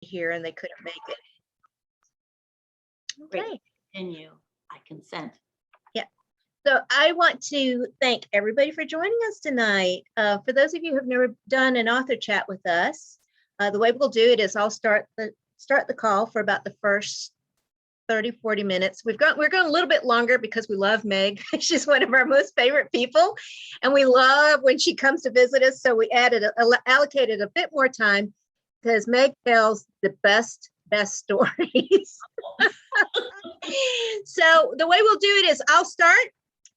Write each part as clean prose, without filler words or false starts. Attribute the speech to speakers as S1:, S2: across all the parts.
S1: here and they couldn't make it. Okay.
S2: Continue. I consent.
S1: Yeah. So I want to thank everybody for joining us tonight. For those of you who have never done an author chat with us, the way we'll do it is I'll start the call for about the first 30, 40 minutes. We're going a little bit longer because we love Meg. She's one of our most favorite people. And we love when she comes to visit us. So we allocated a bit more time because Meg tells the best stories. So the way we'll do it is I'll start,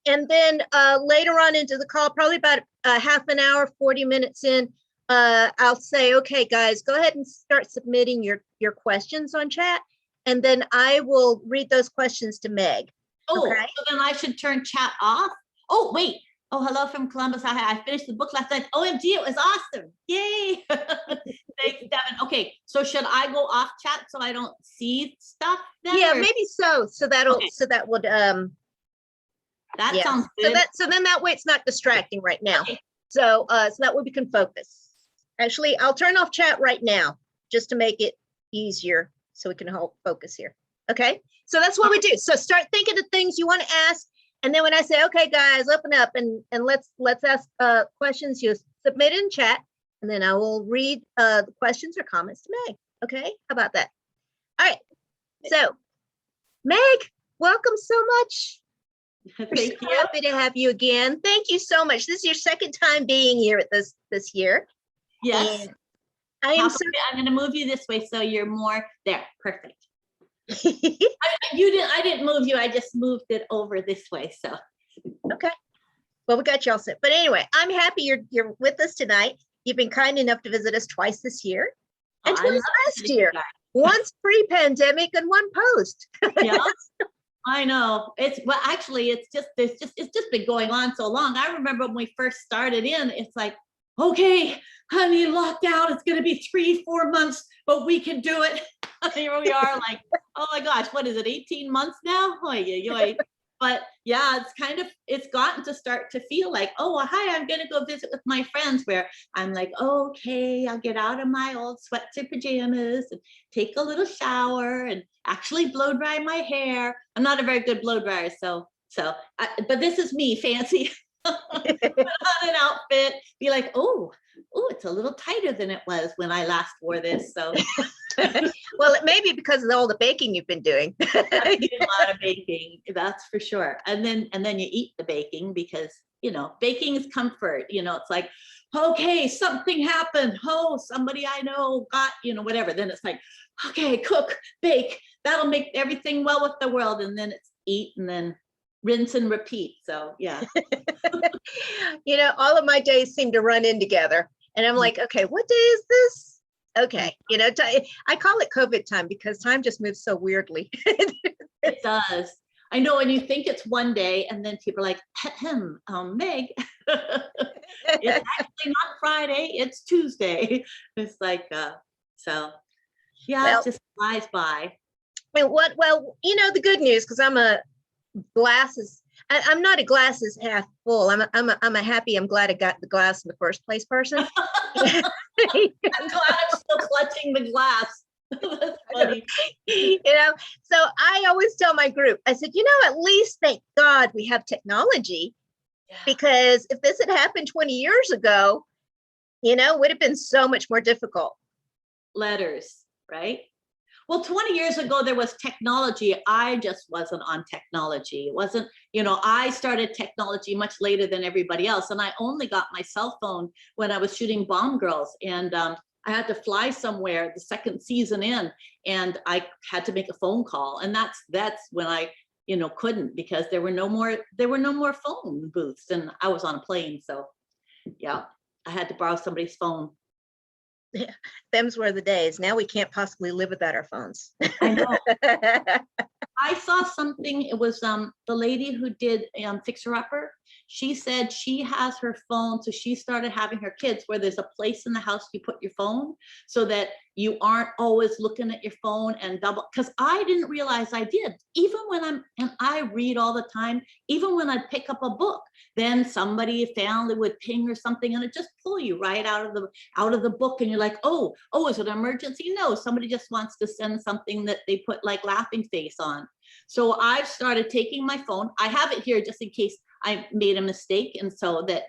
S1: and then later on into the call, probably about half an hour, 40 minutes in, I'll say, okay, guys, go ahead and start submitting your questions on chat. And then I will read those questions to Meg.
S2: Oh,
S1: okay?
S2: So then I should turn chat off? Oh, wait. Oh, hello from Columbus. I finished the book last night. OMG, it was awesome. Yay. Thanks, Devin. Okay, so should I go off chat so I don't see stuff then?
S1: Yeah,
S2: or?
S1: maybe so. So that'll,
S2: Okay.
S1: so that would,
S2: that
S1: yeah.
S2: sounds good.
S1: So then that way it's not distracting right now.
S2: Okay.
S1: So that way we can focus. Actually, I'll turn off chat right now just to make it easier so we can hold focus here. Okay, so that's what we do. So start thinking of things you want to ask. And then when I say, okay, guys, open up and let's ask questions, you submit in chat, and then I will read the questions or comments to Meg. Okay, how about that? All right, so Meg, welcome so much.
S2: Thank
S1: so
S2: you.
S1: Happy to have you again. Thank you so much. This is your second time being here at this year.
S2: Yes.
S1: And I'm
S2: going to move you this way so you're more there. Perfect. I didn't move you. I just moved it over this way. So
S1: okay. Well, we got you all set. But anyway, I'm happy you're with us tonight. You've been kind enough to visit us twice this year and twice last year. Once pre-pandemic and one post.
S2: Yeah. I know. Actually it's just been going on so long. I remember when we first started in, it's like, okay, honey, lockdown, it's going to be 3-4 months, but we can do it. Here we are, like, oh my gosh, what is it, 18 months now? But yeah, it's gotten to start to feel like, oh, well, hi, I'm going to go visit with my friends, where I'm like, okay, I'll get out of my old sweats or pajamas and take a little shower and actually blow dry my hair. I'm not a very good blow dryer, but this is me, fancy. Put on an outfit, be like, oh, it's a little tighter than it was when I last wore this. So
S1: well, it may be because of all the baking you've been doing.
S2: I do a lot of baking, that's for sure. And then you eat the baking because baking is comfort. It's like, okay, something happened. Oh, somebody I know got, whatever. Then it's like, okay, cook, bake. That'll make everything well with the world. And then it's eat and then rinse and repeat. So yeah.
S1: All of my days seem to run in together. And I'm like, okay, what day is this? Okay. I call it COVID time because time just moves so weirdly.
S2: It does. I know, and you think it's one day and then people are like, Meg, it's actually not Friday, it's Tuesday. It's like, so yeah, it just flies by.
S1: Well, the good news, because I'm not a glasses half full. I'm a happy, I'm glad I got the glass in the first place person.
S2: I'm glad I'm still clutching the glass. That's funny.
S1: So I always tell my group, I said, at least thank God we have technology, because if this had happened 20 years ago, it would have been so much more difficult.
S2: Letters, right? Well, 20 years ago, there was technology. I just wasn't on technology. It wasn't, I started technology much later than everybody else. And I only got my cell phone when I was shooting Bomb Girls. And I had to fly somewhere the second season in, and I had to make a phone call. And that's when I, couldn't, because there were no more phone booths, and I was on a plane. So yeah, I had to borrow somebody's phone.
S1: Yeah, them's were the days. Now we can't possibly live without our phones.
S2: I know. I saw something. It was the lady who did Fixer Upper. She said she has her phone. So she started having her kids where there's a place in the house you put your phone so that you aren't always looking at your phone and double, because I didn't realize I did. Even when and I read all the time, even when I'd pick up a book, then somebody, a family would ping or something and it just pull you right out of the book. And you're like, oh, is it an emergency? No, somebody just wants to send something that they put like laughing face on. So I've started taking my phone. I have it here just in case I made a mistake. And so that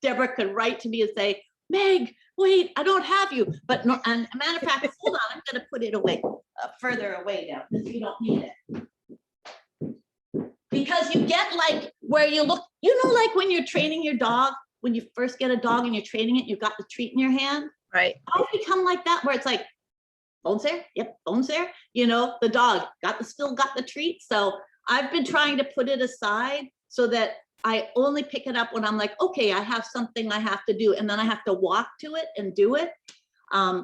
S2: Deborah could write to me and say, Meg, wait, I don't have you. But no, and a matter of fact, hold on, I'm going to put it away, further away now, because you don't need it. Because you get like where you look, like when you're training your dog, when you first get a dog and you're training it, you've got the treat in your hand.
S1: Right.
S2: I've become like that, where it's like, phone's there. Yep, phone's there. The dog still got the treat. So I've been trying to put it aside so that I only pick it up when I'm like, okay, I have something I have to do. And then I have to walk to it and do it.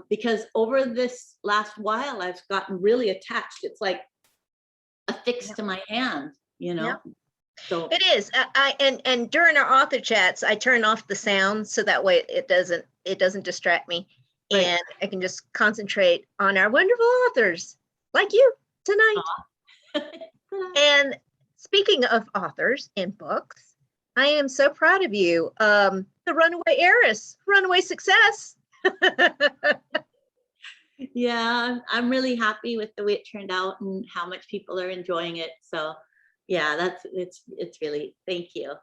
S2: Because over this last while, I've gotten really attached. It's like affixed to my hand, So
S1: it is. And during our author chats, I turn off the sound so that way it doesn't distract me. Right. And I can just concentrate on our wonderful authors like you tonight. And speaking of authors and books, I am so proud of you. The Runaway Heiress, Runaway Success.
S2: Yeah, I'm really happy with the way it turned out and how much people are enjoying it. So yeah, it's really, thank you.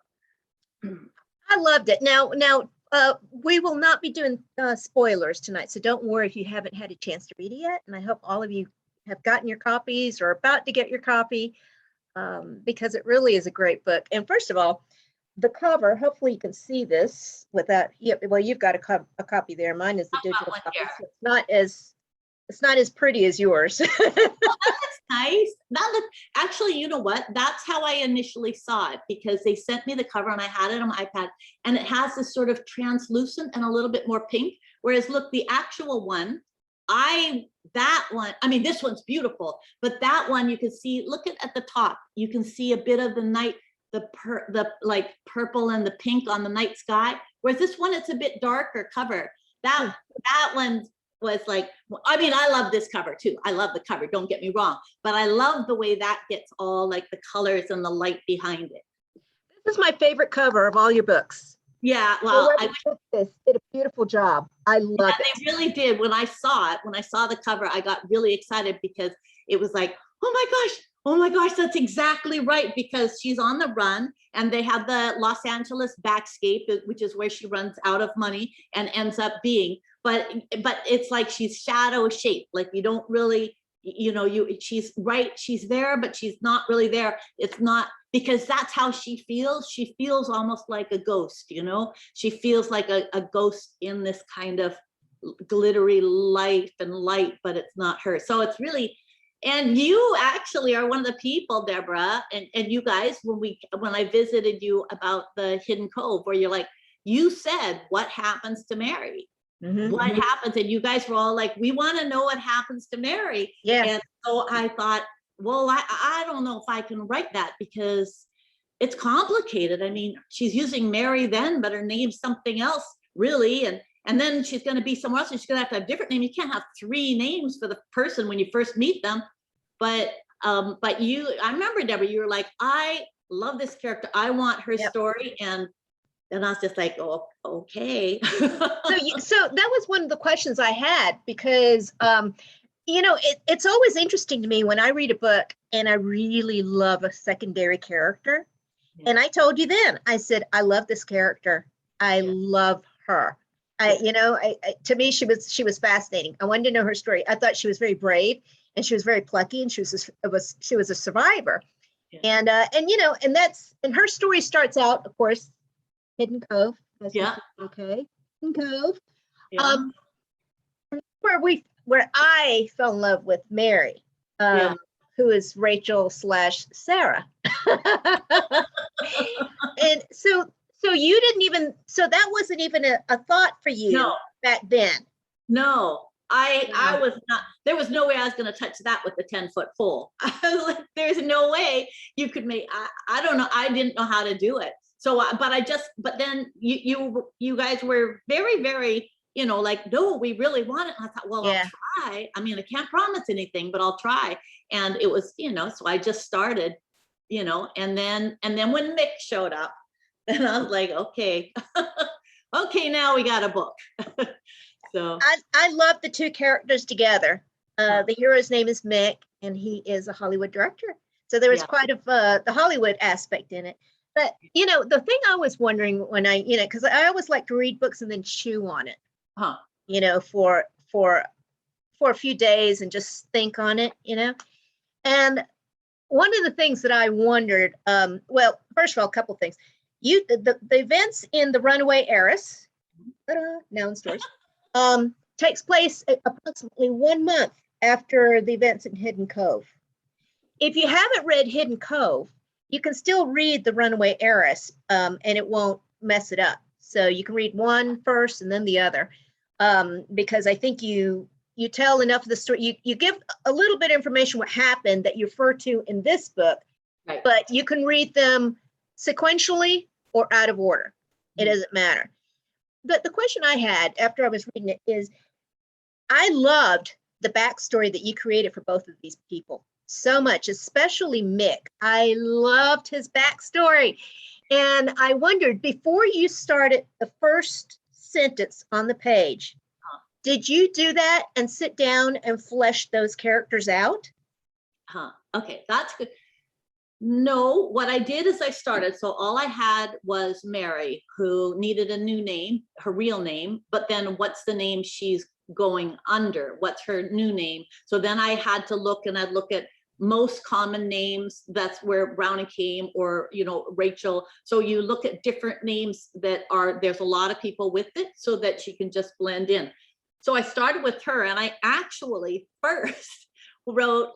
S1: I loved it. Now, we will not be doing spoilers tonight, so don't worry if you haven't had a chance to read it yet. And I hope all of you have gotten your copies or about to get your copy, because it really is a great book. And first of all, the cover, hopefully you can see this without, well, you've got a copy there. Mine is the digital copy. So it's not as pretty as yours.
S2: Well, that's nice. Actually, you know what? That's how I initially saw it, because they sent me the cover and I had it on my iPad, and it has this sort of translucent and a little bit more pink. Whereas look, the actual one, this one's beautiful, but that one you can see, look at the top, you can see a bit of the night, the like purple and the pink on the night sky. Whereas this one, it's a bit darker cover. That one was like, I love this cover too. I love the cover, don't get me wrong, but I love the way that gets all like the colors and the light behind it.
S1: This is my favorite cover of all your books.
S2: Yeah, well,
S1: this did a beautiful job. I love it.
S2: They really did. When I saw the cover, I got really excited because it was like, oh my gosh, that's exactly right. Because she's on the run and they have the Los Angeles backscape, which is where she runs out of money and ends up being. But it's like she's shadow shaped. Like you don't really, she's right, she's there, but she's not really there. It's not, because that's how she feels. She feels almost like a ghost, she feels like a ghost in this kind of glittery life and light, but it's not her. So it's really, and you actually are one of the people, Deborah, and you guys, when I visited you about the Hidden Cove, where you're like, you said, what happens to Mary? Mm-hmm. What happens? And you guys were all like, we want to know what happens to Mary.
S1: Yeah.
S2: And so I thought, well, I don't know if I can write that because it's complicated. I mean, she's using Mary then, but her name's something else, really. And then she's going to be somewhere else, and she's going to have a different name. You can't have 3 names for the person when you first meet them. But I remember, Deborah, you were like, I love this character. I want her story. And I was just like, oh, okay.
S1: So that was one of the questions I had, because, it's always interesting to me when I read a book and I really love a secondary character. Yeah. And I told you then, I said, I love this character. I love her. To me, she was fascinating. I wanted to know her story. I thought she was very brave and she was very plucky, and she was a survivor. Yeah. And her story starts out, of course, Hidden Cove.
S2: Yeah.
S1: Okay. Hidden Cove. Yeah. Where I fell in love with Mary, who is Rachel / Sarah. And so you didn't even, so that wasn't even a thought for you back then.
S2: No, I was not, there was no way I was going to touch that with the 10-foot pole. I was like, there's no way you could make, I don't know. I didn't know how to do it. So, but then you guys were very, very, like, no, we really want it. And I thought, well,
S1: Yeah.
S2: I'll try. I mean, I can't promise anything, but I'll try. And it was, so I just started, and then when Mick showed up, then I was like, okay, okay, now we got a book. So
S1: I love the two characters together. The hero's name is Mick, and he is a Hollywood director. So there was quite of the Hollywood aspect in it. But, the thing I was wondering when because I always like to read books and then chew on it, for a few days and just think on it, And one of the things that I wondered, well, first of all, a couple things. The events in the Runaway Heiress, now in stores, takes place approximately 1 month after the events in Hidden Cove. If you haven't read Hidden Cove, you can still read the Runaway Heiress, and it won't mess it up. So you can read one first and then the other, because I think you tell enough of the story. You give a little bit of information what happened that you refer to in this book,
S2: right.
S1: But you can read them sequentially or out of order. It doesn't matter. The question I had after I was reading it is, I loved the backstory that you created for both of these people so much, especially Mick. I loved his backstory. And I wondered, before you started the first sentence on the page, did you do that and sit down and flesh those characters out?
S2: Okay, that's good. No, what I did is I started. So all I had was Mary, who needed a new name, her real name, but then what's the name she's going under? What's her new name? So then I had to look, and I'd look at most common names. That's where Brownie came, or, Rachel. So you look at different names there's a lot of people with it, so that she can just blend in. So I started with her, and I actually first wrote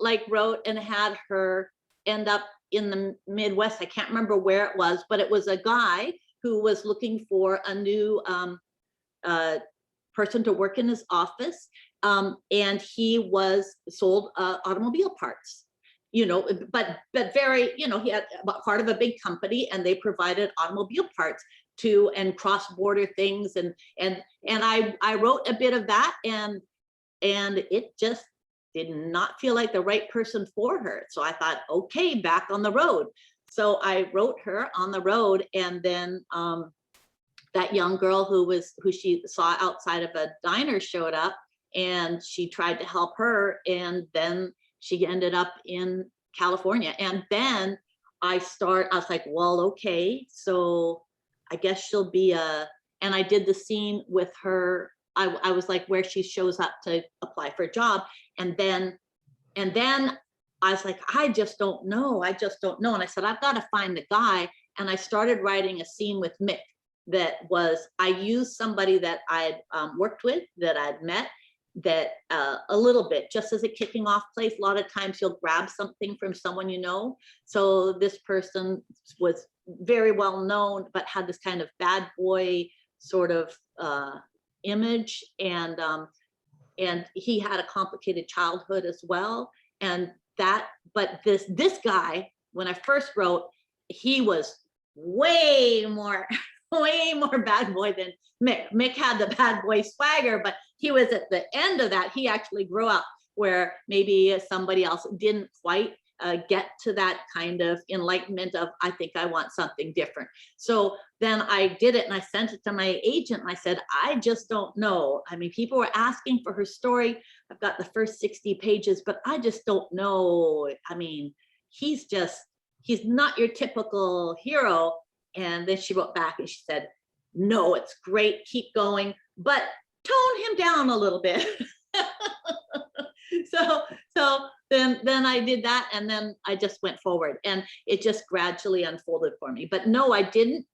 S2: and had her end up in the Midwest. I can't remember where it was, but it was a guy who was looking for a new person to work in his office. And he was sold automobile parts, but very, he had part of a big company, and they provided automobile parts and cross-border things. And I wrote a bit of that, and it just did not feel like the right person for her. So I thought, okay, back on the road. So I wrote her on the road, and then that young girl who she saw outside of a diner showed up, and she tried to help her, and then she ended up in California. And then I was like, well, okay, so I guess she'll be and I did the scene with her. I was like, where she shows up to apply for a job. And then I was like, I just don't know. And I said, I've got to find the guy. And I started writing a scene with Mick I used somebody that I'd worked with, that I'd met, that a little bit, just as a kicking off place. A lot of times you'll grab something from someone you know. So this person was very well known, but had this kind of bad boy sort of image, and he had a complicated childhood as well. But this guy, when I first wrote, he was way more bad boy than Mick. Mick had the bad boy swagger, but he was at the end of that. He actually grew up where maybe somebody else didn't quite get to that kind of enlightenment of, I think I want something different. So then I did it, and I sent it to my agent, and I said, I just don't know. I mean, people were asking for her story. I've got the first 60 pages, but I just don't know. I mean, he's not your typical hero. And then she wrote back, and she said, no, it's great, keep going, but tone him down a little bit. So then I did that, and then I just went forward, and it just gradually unfolded for me. But no, I didn't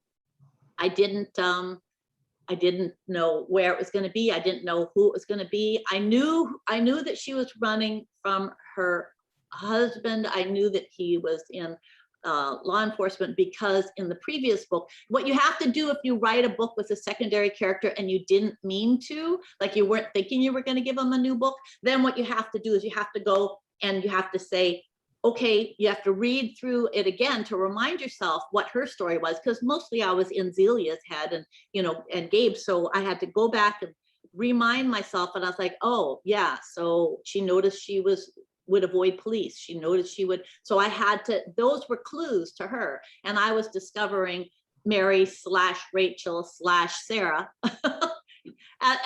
S2: know where it was going to be. I didn't know who it was going to be. I knew that she was running from her husband. I knew that he was in law enforcement, because in the previous book, what you have to do if you write a book with a secondary character and you didn't mean to, like you weren't thinking you were going to give them a new book, then what you have to do is you have to go and you have to say, okay, you have to read through it again to remind yourself what her story was, because mostly I was in Zelia's head and, you know, and Gabe. So I had to go back and remind myself, and I was like, oh yeah, so she noticed she would avoid police. She noticed she would, so I had to, those were clues to her. And I was discovering Mary / Rachel / Sarah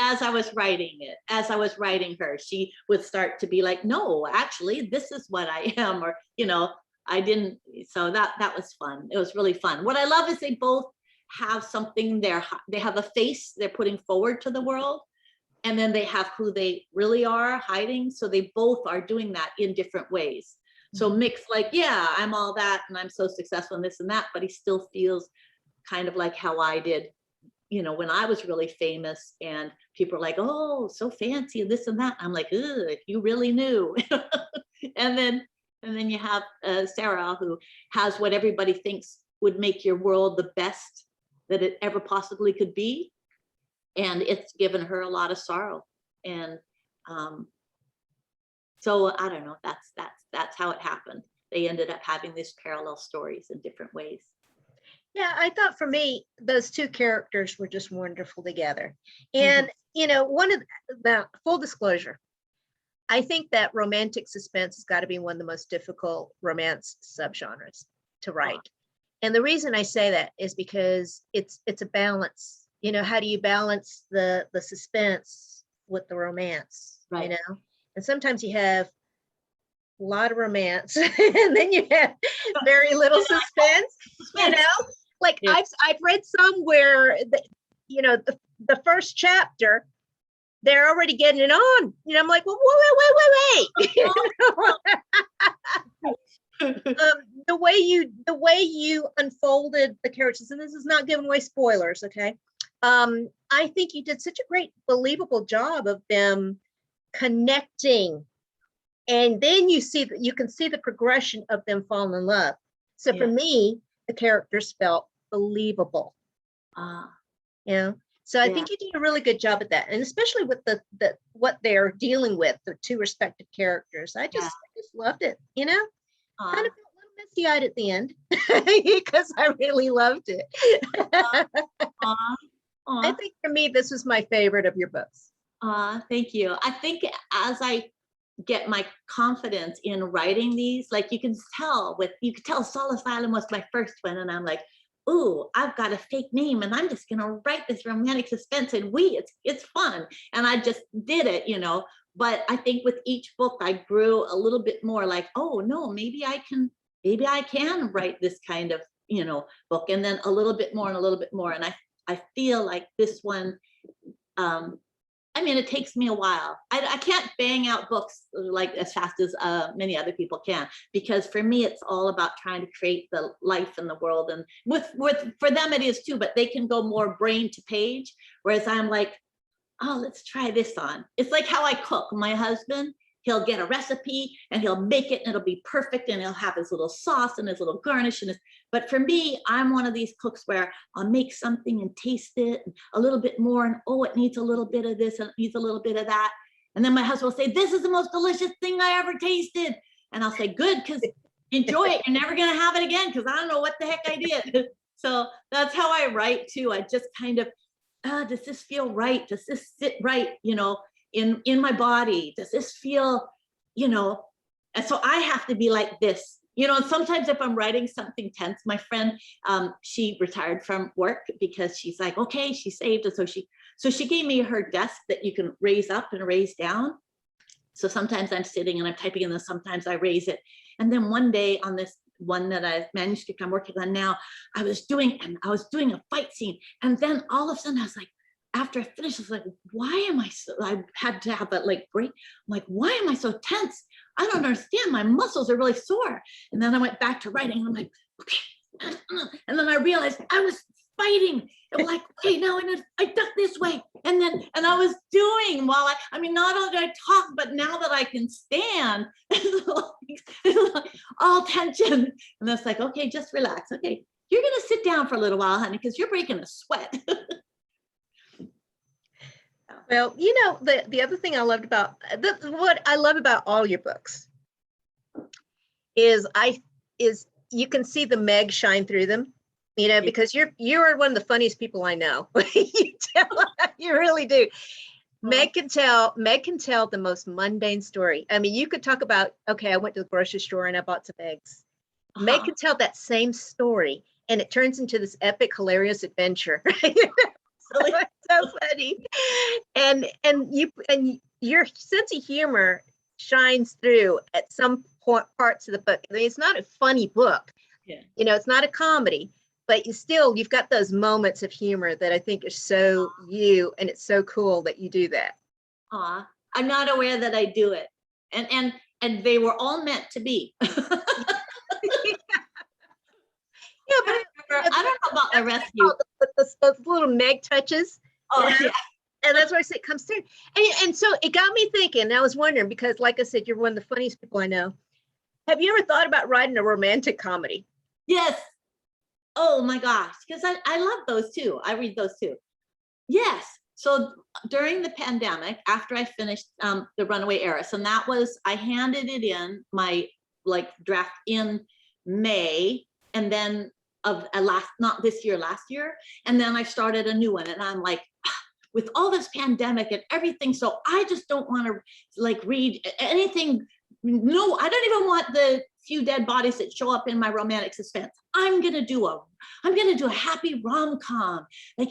S2: as I was writing it, as I was writing her. She would start to be like, no, actually, this is what I am, or, you know, I didn't. So that was fun. It was really fun. What I love is they both have something there. They have a face they're putting forward to the world, and then they have who they really are hiding. So they both are doing that in different ways. So Mick's like, yeah, I'm all that, and I'm so successful in this and that, but he still feels kind of like how I did, you know, when I was really famous, and people are like, oh, so fancy and this and that. I'm like, ugh, if you really knew. and then you have Sarah, who has what everybody thinks would make your world the best that it ever possibly could be. And it's given her a lot of sorrow. And so I don't know, that's how it happened. They ended up having these parallel stories in different ways.
S1: Yeah, I thought for me, those two characters were just wonderful together. And, you know, one of the full disclosure, I think that romantic suspense has got to be one of the most difficult romance subgenres to write. And the reason I say that is because it's a balance. You know, how do you balance the suspense with the romance? Right. You know, and sometimes you have a lot of romance and then you have very little suspense, you know, like I've read some where you know, the first chapter they're already getting it on, you know, I'm like, well, wait. The way you unfolded the characters, and this is not giving away spoilers, okay, I think you did such a great believable job of them connecting. And then you can see the progression of them falling in love. So for me, the characters felt believable. You know, so I think you did a really good job at that, and especially with the what they're dealing with, the two respective characters. I just loved it. You know, kind of felt a little misty-eyed at the end because I really loved it. I think for me, this was my favorite of your books.
S2: Thank you. I think as I get my confidence in writing these, like you could tell Soul Asylum was my first one, and I'm like, ooh, I've got a fake name and I'm just gonna write this romantic suspense, and it's fun. And I just did it, you know. But I think with each book I grew a little bit more like, oh no, maybe I can write this kind of, you know, book, and then a little bit more and a little bit more. And I feel like this one, I mean, it takes me a while. I can't bang out books like as fast as many other people can, because for me, it's all about trying to create the life in the world. And for them, it is too, but they can go more brain to page. Whereas I'm like, oh, let's try this on. It's like how I cook. My husband, he'll get a recipe and he'll make it and it'll be perfect, and he'll have his little sauce and his little garnish and his, but for me, I'm one of these cooks where I'll make something and taste it and a little bit more, and oh, it needs a little bit of this and it needs a little bit of that. And then my husband will say, this is the most delicious thing I ever tasted. And I'll say, good, because enjoy it. You're never going to have it again, because I don't know what the heck I did. So that's how I write too. I just kind of, does this feel right? Does this sit right, you know, in my body? Does this feel, you know? And so I have to be like this. You know, sometimes if I'm writing something tense, my friend, she retired from work because she's like, okay, she saved it. So she gave me her desk that you can raise up and raise down. So sometimes I'm sitting and I'm typing, and then sometimes I raise it. And then one day on this one manuscript I'm working on now, I was doing a fight scene. And then all of a sudden I was like, after I finished, I was like, why am I so, I had to have that like break. I'm like, why am I so tense? I don't understand. My muscles are really sore. And then I went back to writing, and I'm like, okay. And then I realized I was fighting. It was like, okay, now I duck this way. And I was doing while I mean, not only did I talk, but now that I can stand, it's like all tension. And it's like, okay, just relax. Okay, you're going to sit down for a little while, honey, because you're breaking a sweat.
S1: Well, you know, the other thing I loved about what I love about all your books is you can see the Meg shine through them, because you're one of the funniest people I know. You really do. Meg can tell the most mundane story. I mean, you could talk about, okay, I went to the grocery store and I bought some eggs. Meg can tell that same story and it turns into this epic, hilarious adventure. So it's so funny. And your sense of humor shines through at some parts of the book. I mean, it's not a funny book.
S2: Yeah.
S1: It's not a comedy, but you've got those moments of humor that I think are so you, and it's so cool that you do that.
S2: I'm not aware that I do it. And they were all meant to be.
S1: Yeah, but
S2: I don't know about the rescue.
S1: Those little Meg touches.
S2: Yeah.
S1: And that's why I say it comes through. And so it got me thinking. I was wondering, because like I said, you're one of the funniest people I know. Have you ever thought about writing a romantic comedy?
S2: Yes. Oh my gosh, because I love those too. I read those too. Yes. So during the pandemic, after I finished the Runaway Heiress, and that was, I handed it in, my draft in May, and then not this year, last year. And then I started a new one, and I'm like, with all this pandemic and everything, so I just don't want to read anything. No, I don't even want the few dead bodies that show up in my romantic suspense. I'm gonna do a happy rom-com, a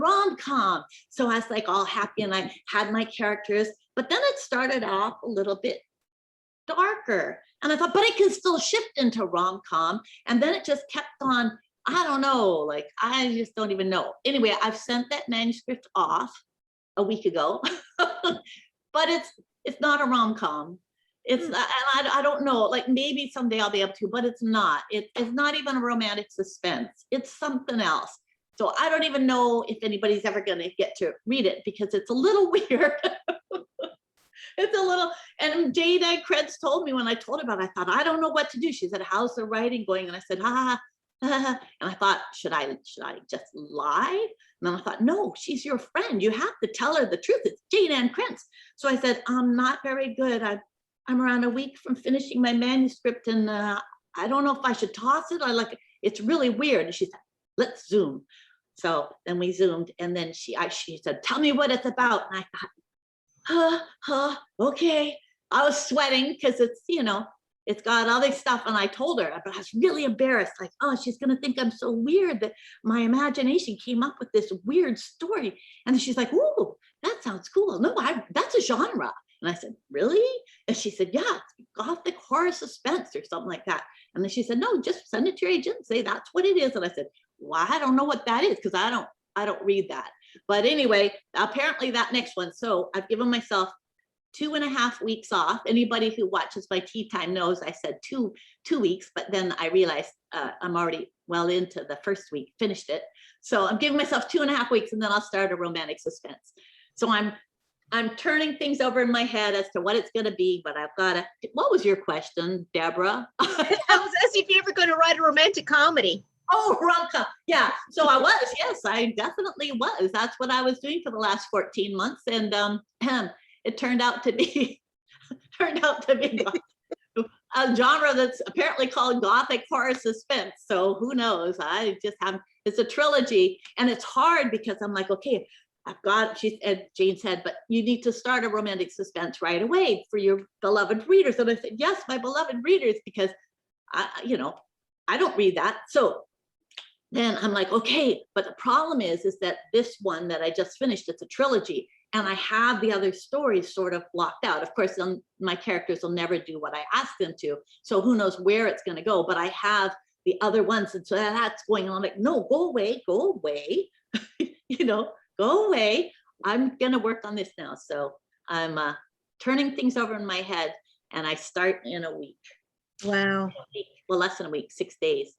S2: rom-com. So I was all happy, and I had my characters, but then it started off a little bit darker, and I thought, but it can still shift into rom-com, and then it just kept on. I don't know, I just don't even know. Anyway, I've sent that manuscript off a week ago, but it's not a rom-com. It's and I don't know, maybe someday I'll be able to, but it's not. It's not even a romantic suspense. It's something else. So I don't even know if anybody's ever going to get to read it, because it's a little weird. It's a little, and Jade Ann Kretz told me, when I told her about it, I thought, I don't know what to do. She said, how's the writing going? And I said, and I thought, should I just lie? And then I thought, no, she's your friend. You have to tell her the truth. It's Jade Ann Kretz. So I said, I'm not very good. I'm around a week from finishing my manuscript, and I don't know if I should toss it. It's really weird. And she said, let's Zoom. So then we Zoomed, and then she said, tell me what it's about. And I thought, okay. I was sweating because it's got all this stuff. And I told her, but I was really embarrassed. She's going to think I'm so weird that my imagination came up with this weird story. And then she's like, ooh, that sounds cool. No, that's a genre. And I said, really? And she said, yeah, it's gothic horror suspense or something like that. And then she said, no, just send it to your agent and say that's what it is. And I said, well, I don't know what that is, because I don't read that. But anyway, apparently that next one. So I've given myself 2.5 weeks off. Anybody who watches my tea time knows I said two weeks, but then I realized I'm already well into the first week, finished it. So I'm giving myself 2.5 weeks, and then I'll start a romantic suspense. So I'm turning things over in my head as to what it's going to be, but I've got to. What was your question, Deborah?
S1: I was asking if you're ever going to write a romantic comedy.
S2: Oh, rom-com. Yeah. So I was. Yes, I definitely was. That's what I was doing for the last 14 months, and it turned out to be a genre that's apparently called gothic horror suspense. So who knows? I just have. It's a trilogy, and it's hard because I'm like, okay, I've got. Jane said, but you need to start a romantic suspense right away for your beloved readers. And I said, yes, my beloved readers, because I don't read that. So then I'm like, okay, but the problem is that this one that I just finished, it's a trilogy, and I have the other stories sort of blocked out. Of course, my characters will never do what I ask them to, so who knows where it's going to go, but I have the other ones, and so that's going on. Like, no, go away, go away. I'm going to work on this now. So I'm turning things over in my head, and I start in a week.
S1: Wow.
S2: Well, less than a week, 6 days.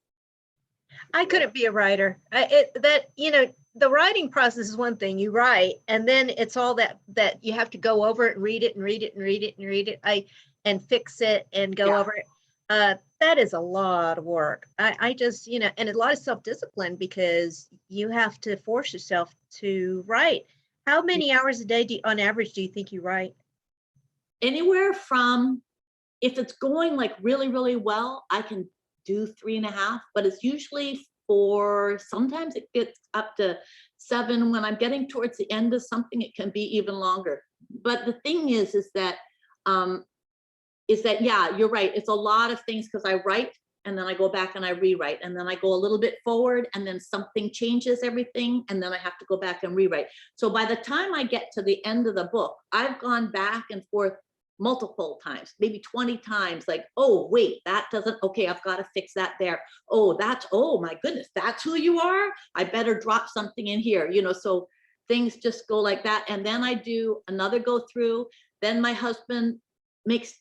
S1: I couldn't be a writer. The writing process is one thing. You write, and then it's all that you have to go over it and read it and read it and read it and read it. And fix it and go over it. That is a lot of work. I just, and a lot of self-discipline, because you have to force yourself to write. How many hours a day on average do you think you write?
S2: Anywhere from if it's going like really, really well, I can do 3.5, but it's usually 4. Sometimes it gets up to 7. When I'm getting towards the end of something, it can be even longer. But the thing is that, yeah, you're right. It's a lot of things because I write and then I go back and I rewrite, and then I go a little bit forward, and then something changes everything, and then I have to go back and rewrite. So by the time I get to the end of the book, I've gone back and forth multiple times, maybe 20 times, like, oh, wait, that doesn't, okay, I've got to fix that there. Oh, oh my goodness, that's who you are? I better drop something in here, so things just go like that. And then I do another go through, then my husband reads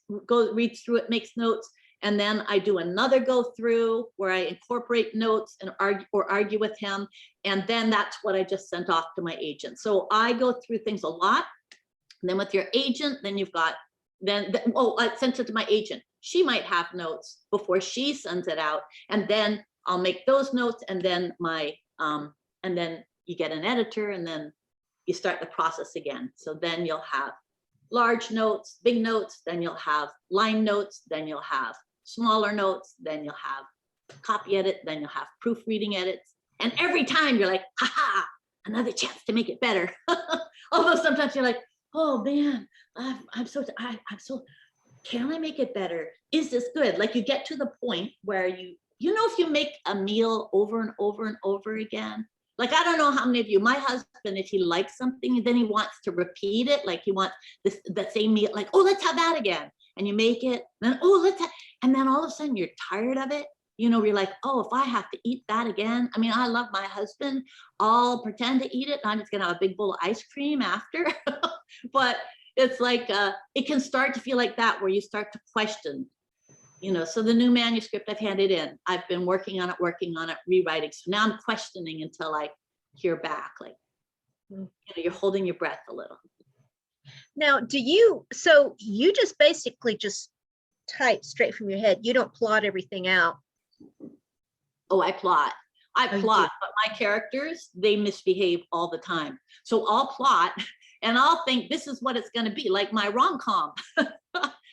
S2: through it, makes notes, and then I do another go through where I incorporate notes and argue with him. And then that's what I just sent off to my agent. So I go through things a lot. And then with your agent, then you've got, I sent it to my agent. She might have notes before she sends it out. And then I'll make those notes, and then and then you get an editor, and then you start the process again. So then you'll have large notes, big notes, then you'll have line notes, then you'll have smaller notes, then you'll have copy edit, then you'll have proofreading edits. And every time you're like, ha, another chance to make it better. Although sometimes you're like, oh man, I'm so, can I make it better? Is this good? Like you get to the point where if you make a meal over and over and over again, like, I don't know how many of you, my husband, if he likes something, then he wants to repeat it. Like he wants the same meal, like, oh, let's have that again. And you make it, then, and then all of a sudden you're tired of it. You're like, oh, if I have to eat that again. I mean, I love my husband. I'll pretend to eat it, and I'm just gonna have a big bowl of ice cream after. But it's like, it can start to feel like that, where you start to question, so the new manuscript I've handed in, I've been working on it, rewriting. So now I'm questioning until I hear back, like, you're holding your breath a little.
S1: Now, so you just basically just type straight from your head. You don't plot everything out.
S2: Oh, I plot, but my characters, they misbehave all the time. So I'll plot and I'll think this is what it's going to be, like my rom-com.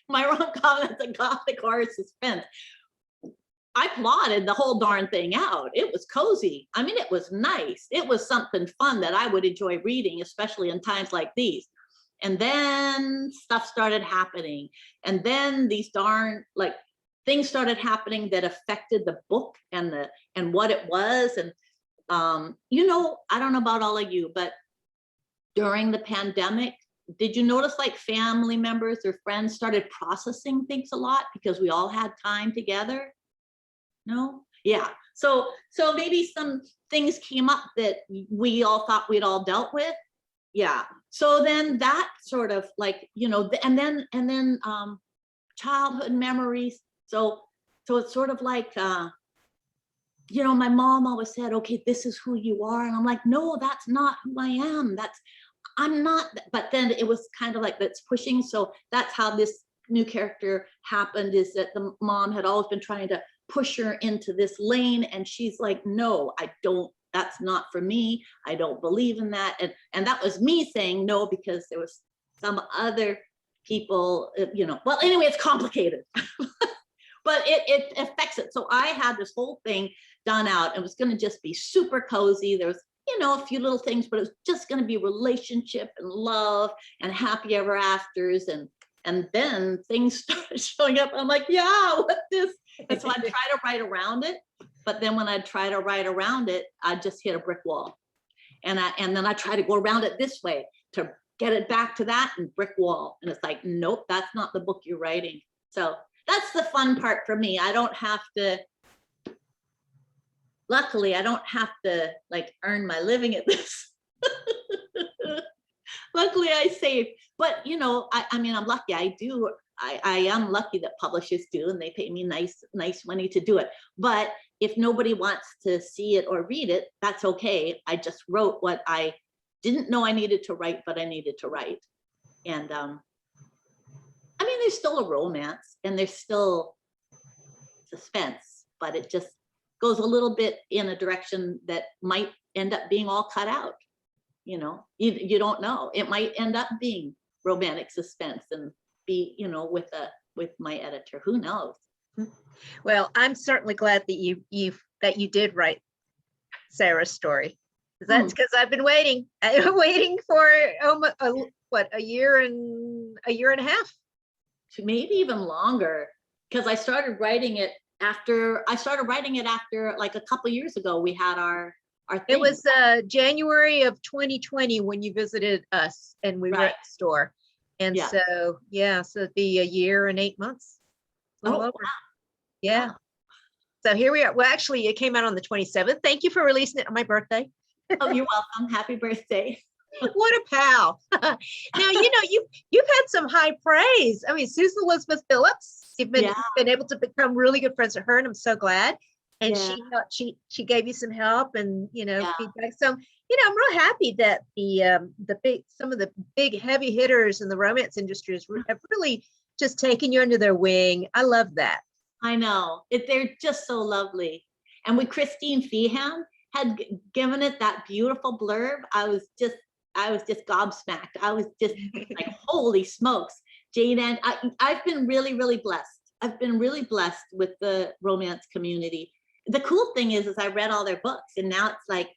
S2: My rom-com that's a gothic horror suspense. I plotted the whole darn thing out. It was cozy. I mean, it was nice. It was something fun that I would enjoy reading, especially in times like these. And then stuff started happening. And then these darn, like, things started happening that affected the book and what it was. And I don't know about all of you, but during the pandemic, did you notice like family members or friends started processing things a lot because we all had time together? No? Yeah. So maybe some things came up that we all thought we'd all dealt with. Yeah. So then that sort of like, and then childhood memories. So it's sort of like, my mom always said, okay, this is who you are. And I'm like, no, that's not who I am. I'm not, but then it was kind of like that's pushing. So that's how this new character happened, is that the mom had always been trying to push her into this lane. And she's like, no, I don't, that's not for me. I don't believe in that. And that was me saying no, because there was some other people, well, anyway, it's complicated, but it affects it. So I had this whole thing done out. It was going to just be super cozy. There was, a few little things, but it was just going to be relationship and love and happy ever afters. And then things started showing up. I'm like, yeah, what's this? And so I'd try to write around it. But then when I'd try to write around it, I'd just hit a brick wall. And then I try to go around it this way to get it back to that, and brick wall. And it's like, nope, that's not the book you're writing. So that's the fun part for me. Luckily, I don't have to like earn my living at this. Luckily, I save. But I mean, I'm lucky. I am lucky that publishers do, and they pay me nice money to do it. But if nobody wants to see it or read it, that's okay. I just wrote what I didn't know I needed to write, but I needed to write. And I mean, there's still a romance and there's still suspense, but it just goes a little bit in a direction that might end up being all cut out. You don't know. It might end up being romantic suspense and be, with with my editor. Who knows?
S1: Well, I'm certainly glad that you did write Sarah's story. That's because I've been waiting. I'm waiting for a year and a half.
S2: Maybe even longer, because I started writing it after like a couple years ago. We had our thing.
S1: It was January of 2020 when you visited us and we were at the store. And so it'd be a year and 8 months.
S2: Wow.
S1: Yeah.
S2: Wow.
S1: So here we are. Well, actually, it came out on the 27th. Thank you for releasing it on my birthday.
S2: Oh, you're welcome. Happy birthday.
S1: What a pal. Now, you've had some high praise. I mean, Susan Elizabeth Phillips, you've been able to become really good friends with her, and I'm so glad. And she gave you some help and feedback. So, I'm real happy that some of the big heavy hitters in the romance industry have really just taken you under their wing. I love that.
S2: I know. They're just so lovely. And when Christine Feehan had given it that beautiful blurb, I was just gobsmacked. I was just like, holy smokes, Jane. And I've been really, really blessed. I've been really blessed with the romance community. The cool thing is I read all their books, and now it's like,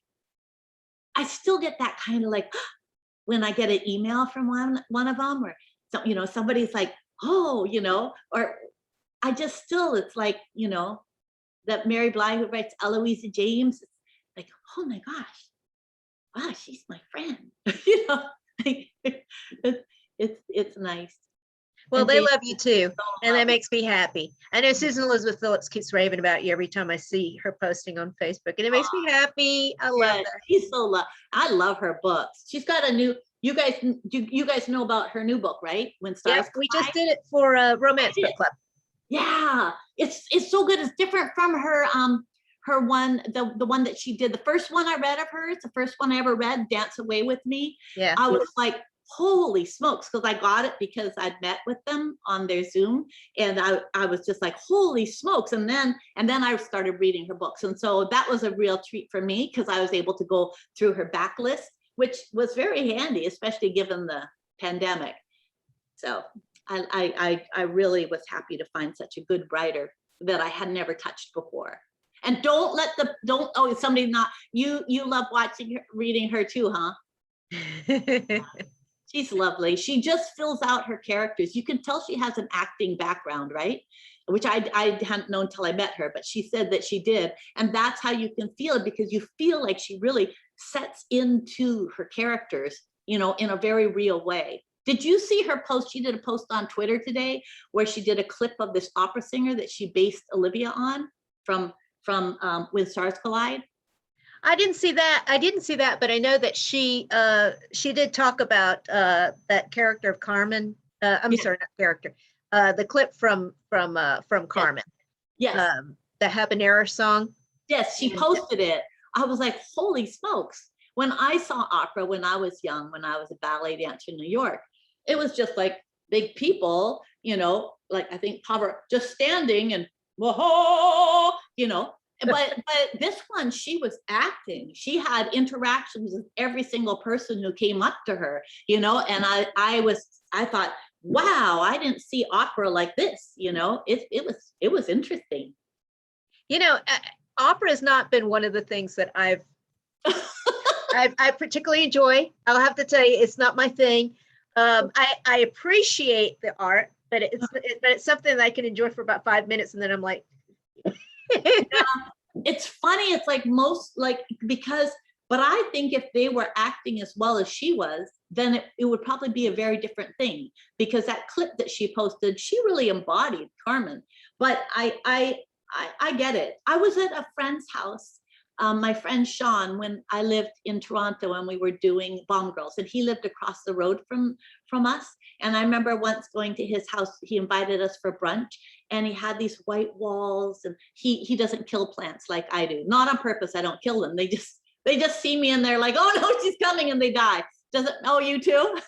S2: I still get that kind of like, when I get an email from one of them, or somebody's like, oh, or I just still, it's like, that Mary Bly who writes Eloisa James, it's like, oh my gosh, wow, she's my friend. It's nice.
S1: Well,
S2: And
S1: they
S2: Jane
S1: love you too,
S2: so
S1: and that
S2: lovely.
S1: makes me happy. I know Susan Elizabeth Phillips keeps raving about you every time I see her posting on Facebook, and it makes me happy. I love that.
S2: She's so I love her books. She's got a new. You guys know about her new book, right? When Stars
S1: Yes, we just
S2: Collide?
S1: did it for a romance book club.
S2: Yeah, it's so good. It's different from her one, the one that she did. The first one I read of hers, the first one I ever read, Dance Away with Me.
S1: Yeah.
S2: I was like, holy smokes, because I got it because I'd met with them on their Zoom, and I was just like, holy smokes. And then I started reading her books. And so that was a real treat for me, because I was able to go through her backlist, which was very handy, especially given the pandemic. So I really was happy to find such a good writer that I had never touched before. And somebody not, you love reading her too, huh? She's lovely. She just fills out her characters. You can tell she has an acting background, right? Which I hadn't known until I met her, but she said that she did. And that's how you can feel it, because you feel like she really sets into her characters, in a very real way. Did you see her post? She did a post on Twitter today where she did a clip of this opera singer that she based Olivia on from When Stars Collide.
S1: I didn't see that, but I know that she did talk about that character of Carmen. Sorry, not character. The clip from Carmen.
S2: Yes.
S1: The habanero song.
S2: Yes, she posted it. I was like, holy smokes. When I saw opera when I was young, when I was a ballet dancer in New York, it was just like big people, like I think just standing and whoa, but this one, she was acting. She had interactions with every single person who came up to her, and I thought, wow, I didn't see opera like this. It was interesting.
S1: Opera has not been one of the things that I particularly enjoy. I'll have to tell you, it's not my thing. I appreciate the art, but it's something that I can enjoy for about 5 minutes, and then I'm like,
S2: it's funny. It's like but I think if they were acting as well as she was, then it would probably be a very different thing, because that clip that she posted, she really embodied Carmen. But I get it. I was at a friend's house, my friend Sean, when I lived in Toronto and we were doing Bomb Girls, and he lived across the road from us. And I remember once going to his house, he invited us for brunch, and he had these white walls, and he doesn't kill plants like I do. Not on purpose, I don't kill them. They just see me and they're like, oh no, she's coming, and they die. You too?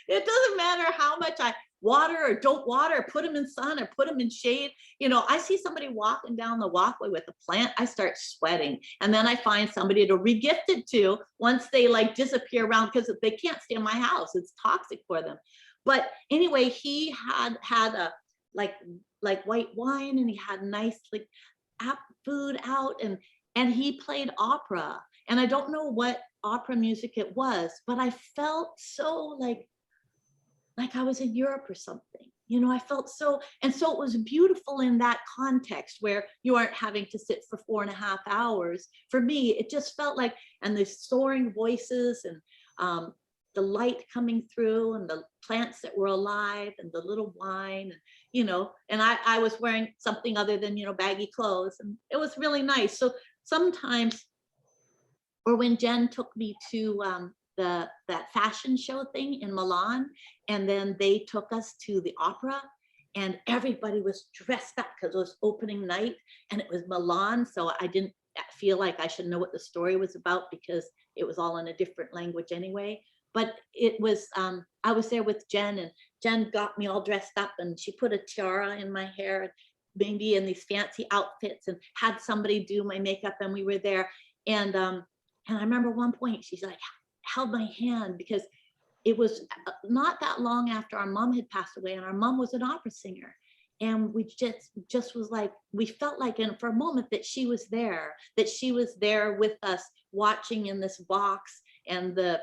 S2: It doesn't matter how much I water or don't water, put them in sun or put them in shade. I see somebody walking down the walkway with a plant, I start sweating. And then I find somebody to regift it to once they like disappear around, because they can't stay in my house. It's toxic for them. But anyway, he had a like white wine, and he had nice like food out, and he played opera. And I don't know what opera music it was, but I felt so like I was in Europe or something. You know, I felt so, and so it was beautiful in that context where you aren't having to sit for 4.5 hours. For me, it just felt like, and the soaring voices, and the light coming through, and the plants that were alive, and the little wine, you know, and I was wearing something other than, you know, baggy clothes, and it was really nice. So sometimes, or when Jen took me to that fashion show thing in Milan, and then they took us to the opera, and everybody was dressed up because it was opening night, and it was Milan. So I didn't feel like I should know what the story was about because it was all in a different language anyway. But it was, I was there with Jen, and Jen got me all dressed up, and she put a tiara in my hair, maybe in these fancy outfits, and had somebody do my makeup, and we were there. And I remember one point she's like, held my hand, because it was not that long after our mom had passed away, and our mom was an opera singer, and we just was like, we felt like, and for a moment, that she was there with us, watching in this box, and the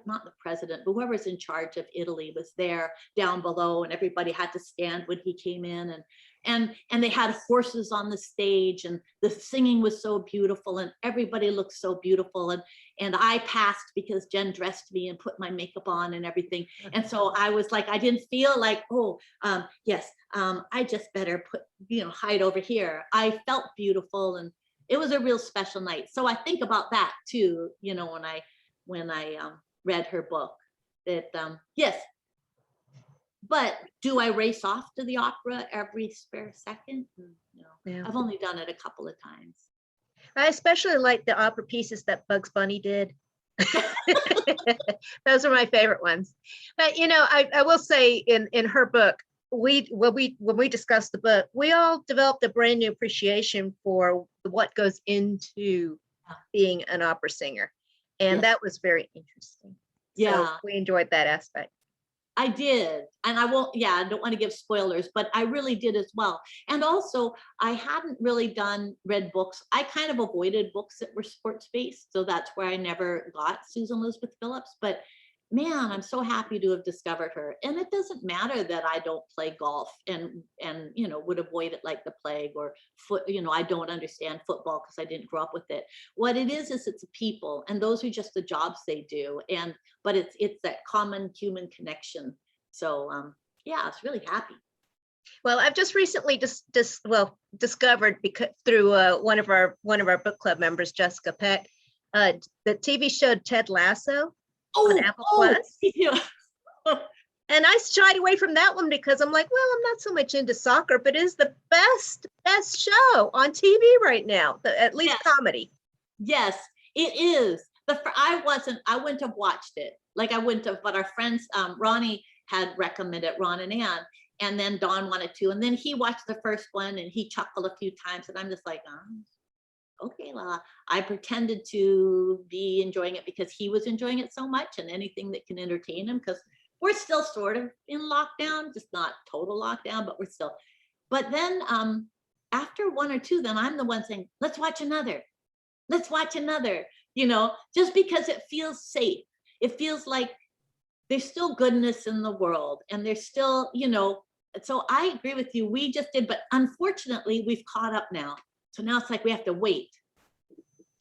S2: not the president, but whoever's in charge of Italy was there down below, and everybody had to stand when he came in, and they had horses on the stage, and the singing was so beautiful, and everybody looked so beautiful, and I passed because Jen dressed me and put my makeup on and everything, and so I was like, I didn't feel like, oh, yes, I just better hide over here. I felt beautiful, and it was a real special night. So I think about that too, you know, when I read her book, that yes. But do I race off to the opera every spare second? No,
S1: Yeah.
S2: I've only done it a couple of times.
S1: I especially like the opera pieces that Bugs Bunny did. Those are my favorite ones. But you know, I will say in her book, when we discussed the book, we all developed a brand new appreciation for what goes into being an opera singer. And
S2: Yes.
S1: that was very interesting.
S2: Yeah.
S1: So we enjoyed that aspect.
S2: I did. And I don't want to give spoilers, but I really did as well. And also, I hadn't really read books. I kind of avoided books that were sports based. So that's where I never got Susan Elizabeth Phillips. But man, I'm so happy to have discovered her. And it doesn't matter that I don't play golf and would avoid it like the plague, or I don't understand football because I didn't grow up with it. What it is it's a people, and those are just the jobs they do. But it's that common human connection. So I was really happy.
S1: Well, I've just recently discovered, because through one of our book club members, Jessica Peck, the TV show Ted Lasso on Apple Plus.
S2: Yeah.
S1: And I shied away from that one because I'm like, well, I'm not so much into soccer, but it is the best show on TV right now, at least comedy.
S2: Yes, it is. I wouldn't have watched it. Like I wouldn't have, but our friends, Ronnie had recommended it, Ron and Ann, and then Don wanted to, and then he watched the first one and he chuckled a few times, and I'm just like, okay, well, I pretended to be enjoying it because he was enjoying it so much, and anything that can entertain him, because we're still sort of in lockdown, just not total lockdown, but we're still. But then after one or two, then I'm the one saying, let's watch another, just because it feels safe. It feels like there's still goodness in the world, and there's still, so I agree with you. We just did, but unfortunately we've caught up now. So now it's like we have to wait.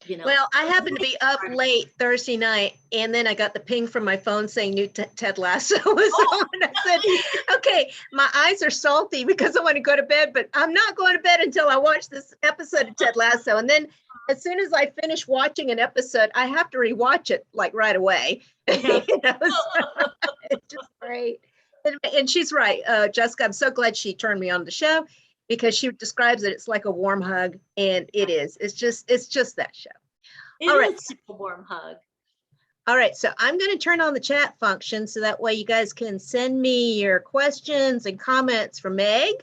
S1: Well, I happened to be up late Thursday night, and then I got the ping from my phone saying new Ted Lasso was on. I said, okay, my eyes are salty because I want to go to bed, but I'm not going to bed until I watch this episode of Ted Lasso. And then as soon as I finish watching an episode, I have to rewatch it like right away.
S2: Yeah.
S1: It's just great. And she's right, Jessica, I'm so glad she turned me on the show, because she describes it's like a warm hug, and it is. It's just that show.
S2: It is like a warm hug.
S1: All right, so I'm going to turn on the chat function so that way you guys can send me your questions and comments for Meg.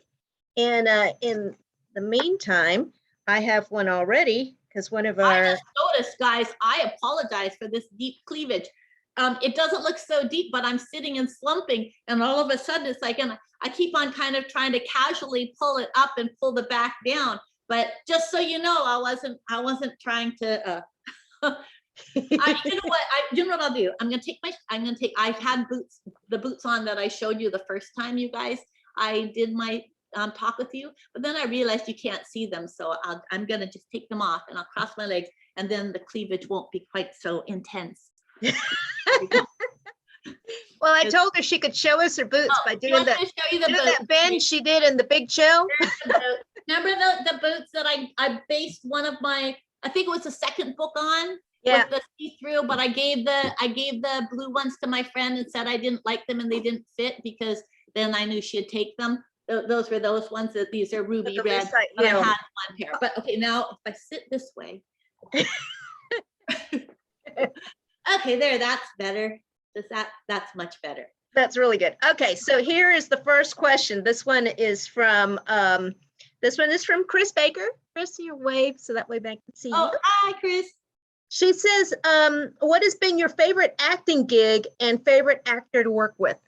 S1: And in the meantime, I have one already, because one of our—
S2: I just noticed, guys, I apologize for this deep cleavage. it doesn't look so deep, but I'm sitting and slumping, and all of a sudden it's like, and I keep on kind of trying to casually pull it up and pull the back down. But just so you know, I wasn't trying to. You know what I'll do? I've had the boots on that I showed you the first time, you guys. I did my talk with you, but then I realized you can't see them, so I'm gonna just take them off and I'll cross my legs, and then the cleavage won't be quite so intense.
S1: Well, I told her she could show us her boots by doing that bend she did in the big show.
S2: Remember the boots that I based one of my, I think it was the second book on?
S1: Yeah.
S2: With the see-through, but I gave the blue ones to my friend and said I didn't like them and they didn't fit, because then I knew she'd take them. Those were those ones that these are ruby red. But I had one pair. But okay, now if I sit this way. Okay, there, that's better. That's much better.
S1: That's really good. Okay, so here is the first question. This one is from Chris Baker. Chris, your wave so that way Meg can see you.
S2: Hi, Chris.
S1: She says, what has been your favorite acting gig and favorite actor to work with?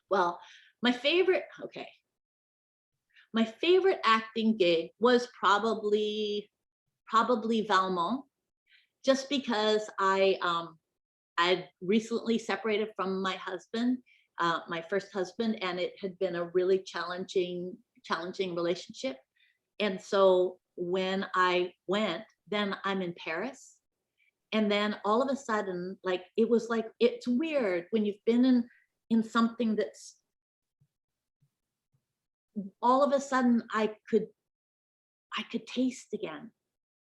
S2: Well, my favorite acting gig was probably Valmont, just because I'd recently separated from my husband, my first husband, and it had been a really challenging relationship. And so when I went, then I'm in Paris. And then all of a sudden, it's weird when you've been in something that's, all of a sudden I could taste again.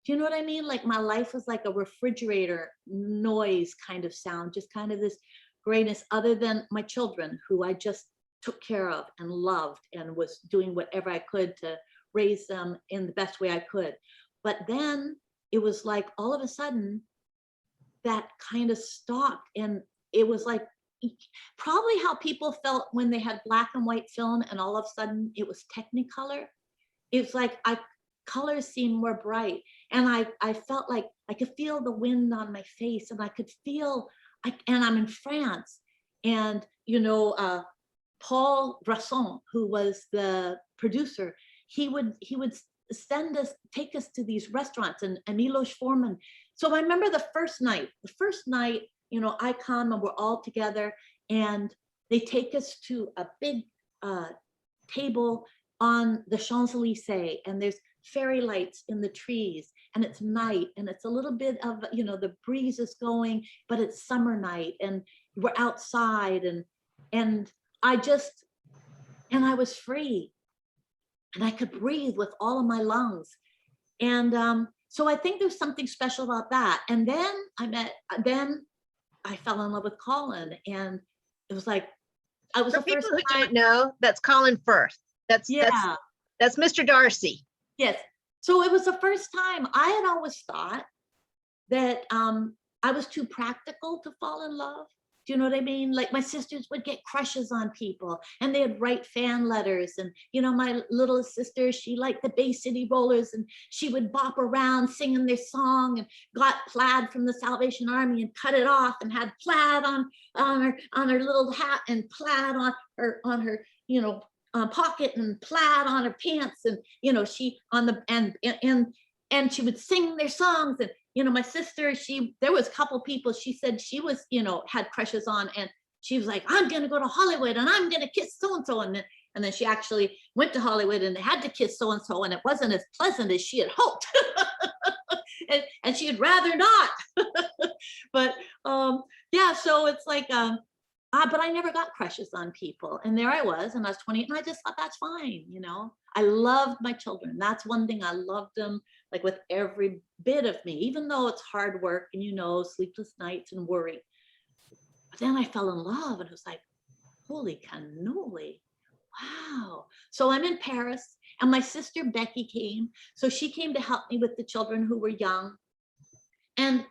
S2: Do you know what I mean? Like my life was like a refrigerator noise kind of sound, just kind of this grayness, other than my children, who I just took care of and loved and was doing whatever I could to raise them in the best way I could. But then it was like all of a sudden that kind of stopped, and it was like probably how people felt when they had black and white film and all of a sudden it was Technicolor. It's like colors seemed more bright, and I felt like I could feel the wind on my face, and I could feel, and I'm in France, and Paul Bresson, who was the producer, he would take us to these restaurants, and Milos Forman. So I remember the first night, I come and we're all together, and they take us to a big table on the Champs-Élysées, and there's fairy lights in the trees, and it's night, and it's a little bit of, the breeze is going, but it's summer night, and we're outside, and I was free, and I could breathe with all of my lungs. And so I think there's something special about that. And then I fell in love with Colin, and it was like, I was
S1: For
S2: the
S1: people
S2: first
S1: who
S2: time.
S1: don't know, that's Colin Firth. That's Mr. Darcy.
S2: Yes. So it was the first time. I had always thought that I was too practical to fall in love. Do you know what I mean? Like my sisters would get crushes on people, and they'd write fan letters. And, my little sister, she liked the Bay City Rollers, and she would bop around singing their song, and got plaid from the Salvation Army and cut it off and had plaid on her little hat, and plaid on her pocket, and plaid on her pants. And, she on the, and she would sing their songs. And, my sister, there was a couple people she said she was, had crushes on, and she was like, I'm going to go to Hollywood and I'm going to kiss so-and-so. And then she actually went to Hollywood and they had to kiss so-and-so, and it wasn't as pleasant as she had hoped. and she had rather not. But yeah, so it's like, but I never got crushes on people. And there I was, and I was 20, and I just thought that's fine. I loved my children. That's one thing. I loved them like with every bit of me, even though it's hard work and, sleepless nights and worry. But then I fell in love, and it was like, holy cannoli. Wow. So I'm in Paris, and my sister Becky came. So she came to help me with the children who were young. And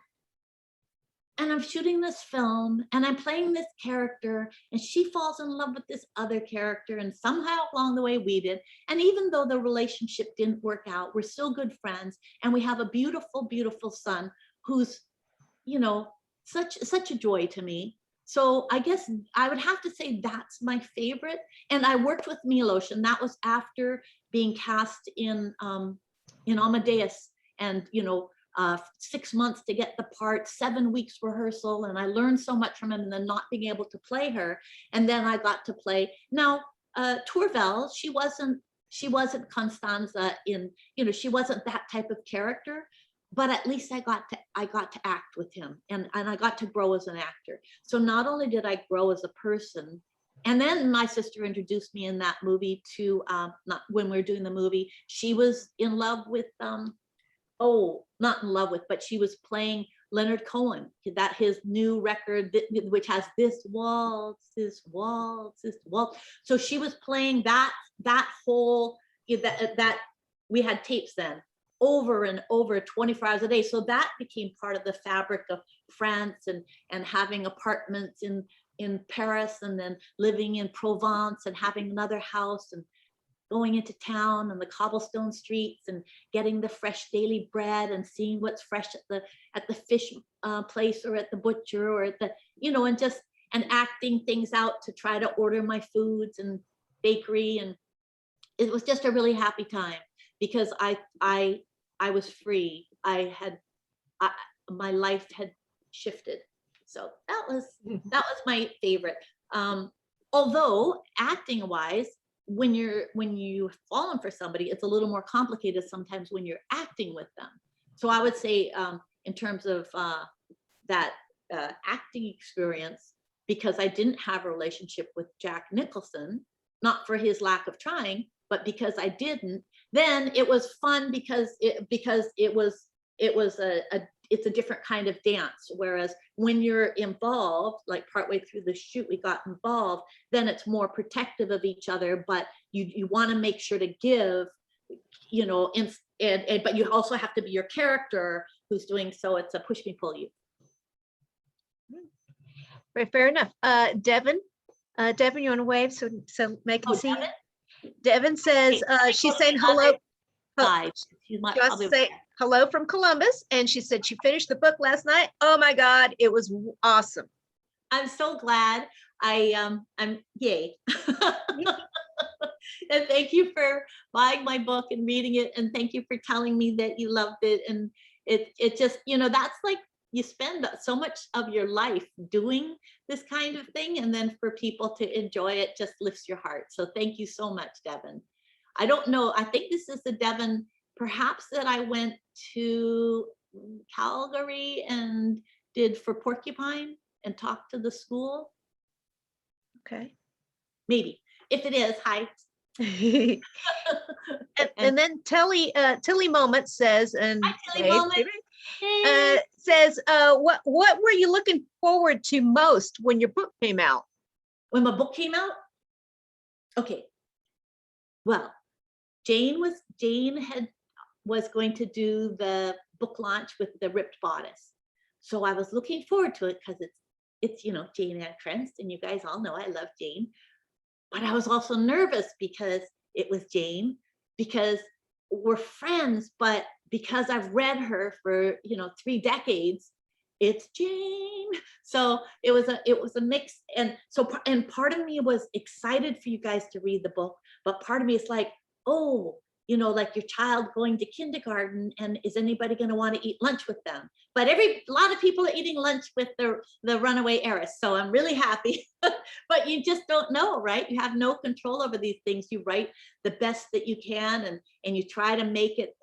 S2: I'm shooting this film, and I'm playing this character, and she falls in love with this other character, and somehow along the way we did. And even though the relationship didn't work out, we're still good friends, and we have a beautiful, beautiful son who's, such a joy to me. So I guess I would have to say that's my favorite. And I worked with Milos, and that was after being cast in Amadeus, and 6 months to get the part, 7 weeks rehearsal, and I learned so much from him. And then not being able to play her, and then I got to play. Now, Tourvel, she wasn't Constanza in, she wasn't that type of character, but at least I got to act with him, and I got to grow as an actor. So not only did I grow as a person, and then my sister introduced me in that movie to, not when we were doing the movie, she was in love with, not in love with, but she was playing Leonard Cohen, that his new record, which has this waltz, this waltz, this waltz. So she was playing that whole, that we had tapes then, over and over 24 hours a day. So that became part of the fabric of France, and having apartments in Paris, and then living in Provence, and having another house, and going into town and the cobblestone streets, and getting the fresh daily bread, and seeing what's fresh at the fish place, or at the butcher, or at the, and acting things out to try to order my foods and bakery. And it was just a really happy time, because I was free. My life had shifted. So that was my favorite. Although acting wise, when you've fallen for somebody, it's a little more complicated sometimes when you're acting with them. So I would say, in terms of that acting experience, because I didn't have a relationship with Jack Nicholson, not for his lack of trying, but because I didn't, then it was fun, because it's a different kind of dance. Whereas when you're involved, like partway through the shoot, we got involved, then it's more protective of each other, but you want to make sure to give, but you also have to be your character who's doing, so it's a push me, pull you.
S1: Right, fair enough. Devin, you want to wave so Meg can see
S2: Devin?
S1: you? Devin says, she's saying hello.
S2: She might
S1: She wants to say hello from Columbus, and she said she finished the book last night. Oh my God, it was awesome.
S2: I'm so glad. I'm yay. And thank you for buying my book and reading it, and thank you for telling me that you loved it. And it just, that's like, you spend so much of your life doing this kind of thing, and then for people to enjoy it just lifts your heart. So thank you so much, Devin. I don't know, I think this is the Devin perhaps that I went to Calgary and did for Porcupine and talked to the school.
S1: Okay.
S2: Maybe. If it is, hi.
S1: and then Tilly Moment says, and
S2: hi, Tilly Moment.
S1: Says, what were you looking forward to most when your book came out?
S2: When my book came out? Okay. Well, Jane was going to do the book launch with the ripped bodice. So I was looking forward to it, because it's Jane Ann Krentz, and you guys all know I love Jane. But I was also nervous because it was Jane, because we're friends, but because I've read her for 3 decades, it's Jane. So it was a mix, and part of me was excited for you guys to read the book, but part of me is like, oh, like your child going to kindergarten, and is anybody going to want to eat lunch with them? But a lot of people are eating lunch with the Runaway Heiress, so I'm really happy. But you just don't know, right? You have no control over these things. You write the best that you can, and you try to make it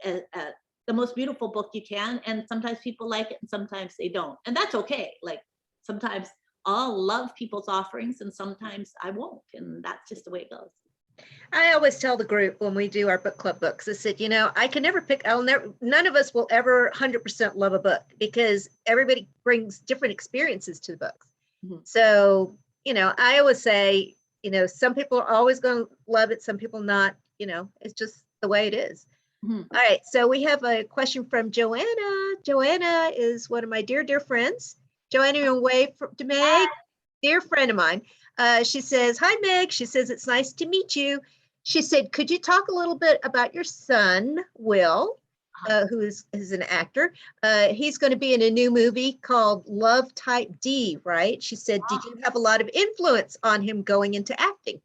S2: the most beautiful book you can. And sometimes people like it, and sometimes they don't, and that's okay. Like, sometimes I'll love people's offerings, and sometimes I won't, and that's just the way it goes.
S1: I always tell the group when we do our book club books, I said, I can never pick, none of us will ever 100% love a book, because everybody brings different experiences to the books. Mm-hmm. So, I always say, some people are always going to love it, some people not, it's just the way it is. Mm-hmm. All right. So we have a question from Joanna. Joanna is one of my dear, dear friends. Joanna, you're away to Meg. Hi. Dear friend of mine. She says, hi, Meg. She says, it's nice to meet you. She said, could you talk a little bit about your son, Will? who is an actor. He's going to be in a new movie called Love Type D, right? She said, did you have a lot of influence on him going into acting?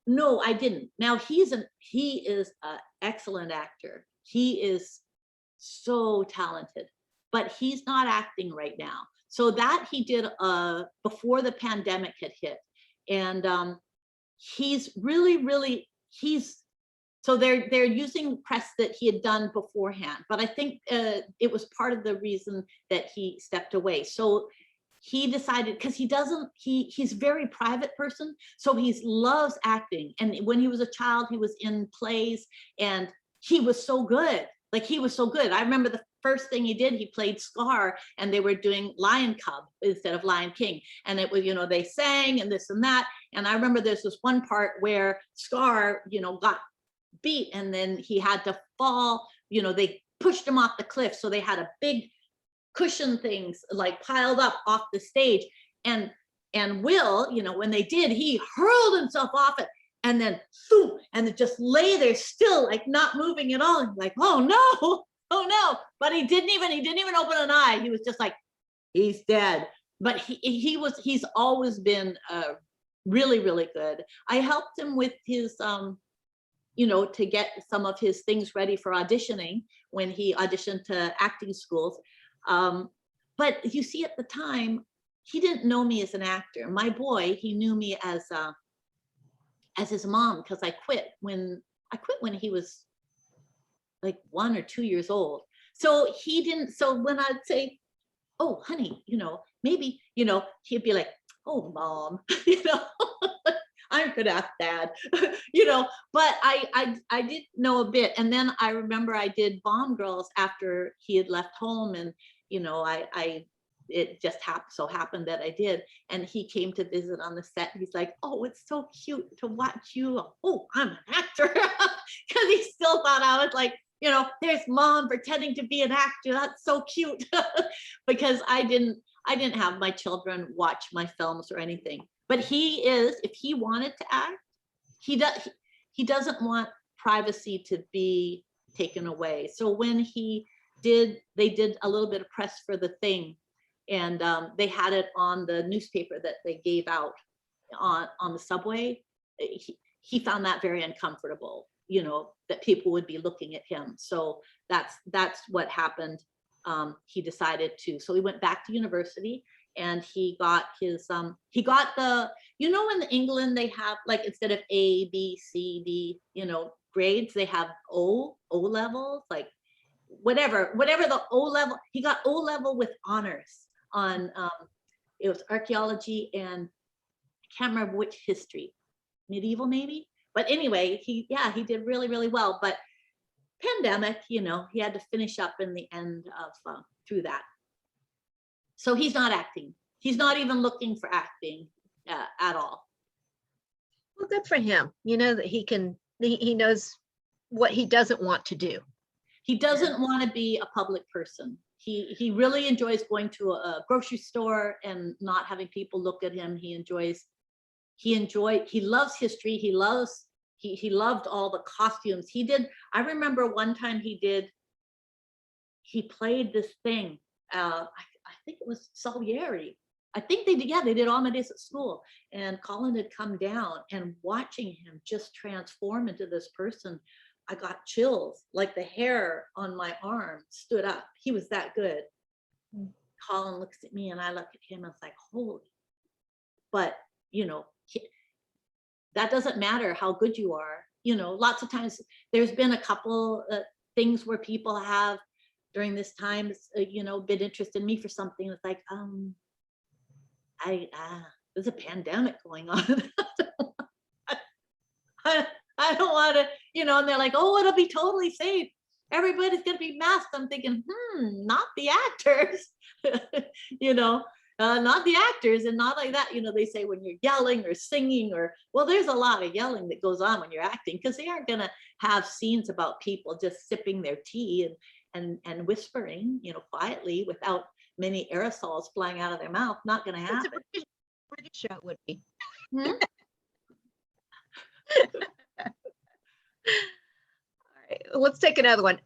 S2: No, I didn't. Now he is an excellent actor. He is so talented, but he's not acting right now. So that he did before the pandemic had hit. And he's really, so they're using press that he had done beforehand, but I think it was part of the reason that he stepped away. So he decided, because he's a very private person, so he loves acting. And when he was a child, he was in plays, and he was so good. Like, he was so good. I remember the first thing he did, he played Scar, and they were doing Lion Cub instead of Lion King. And it was, they sang and this and that. And I remember there's this one part where Scar, got beat, and then he had to fall. They pushed him off the cliff. So they had a big cushion things like piled up off the stage. And Will, when they did, he hurled himself off it, and then boom, and it just lay there still, like not moving at all. And like, oh no. But he didn't even open an eye. He was just like, he's dead. But he's always been really good. I helped him with his to get some of his things ready for auditioning when he auditioned to acting schools. But you see, at the time, he didn't know me as an actor. My boy, he knew me as his mom, because I quit when he was like 1 or 2 years old. So he didn't. So when I'd say, "Oh, honey, maybe," he'd be like, "Oh, mom, I'm good at that," But I did know a bit. And then I remember I did Bomb Girls after he had left home, and it just so happened that I did. And he came to visit on the set. He's like, "Oh, it's so cute to watch you. Oh, I'm an actor," because he still thought I was like, there's mom pretending to be an actor. That's so cute. Because I didn't have my children watch my films or anything. But if he wanted to act, he doesn't want privacy to be taken away. So when they did a little bit of press for The Thing, and they had it on the newspaper that they gave out on the subway. He found that very uncomfortable, that people would be looking at him. So that's what happened. He decided to, so he went back to university, and he got his in England they have, like, instead of A, B, C, D, grades, they have O levels, like whatever the O level. He got O level with honors on it was archaeology, and I can't remember which history, medieval maybe. But anyway, he did really well. But pandemic, he had to finish up in the end of through that. So he's not acting. He's not even looking for acting at all.
S1: Well, good for him. That he knows what he doesn't want to do.
S2: He doesn't want to be a public person. He really enjoys going to a grocery store and not having people look at him. He loves history. He loved all the costumes. I remember one time he played this thing. I think it was Salieri. I think they did Amadeus at school, and Colin had come down, and watching him just transform into this person, I got chills, like the hair on my arm stood up. He was that good. Colin looks at me, and I look at him, and it's like, holy. But, that doesn't matter how good you are. Lots of times there's been a couple things where people have during this time, been interested in me for something. It's like, there's a pandemic going on. I don't want to, and they're like, oh, it'll be totally safe. Everybody's going to be masked. I'm thinking, not the actors, not the actors, and not like that. They say when you're yelling or singing, well, there's a lot of yelling that goes on when you're acting, because they aren't going to have scenes about people just sipping their tea and whispering, quietly without many aerosols flying out of their mouth. Not going to happen.
S1: British show would be. All right, let's take another one.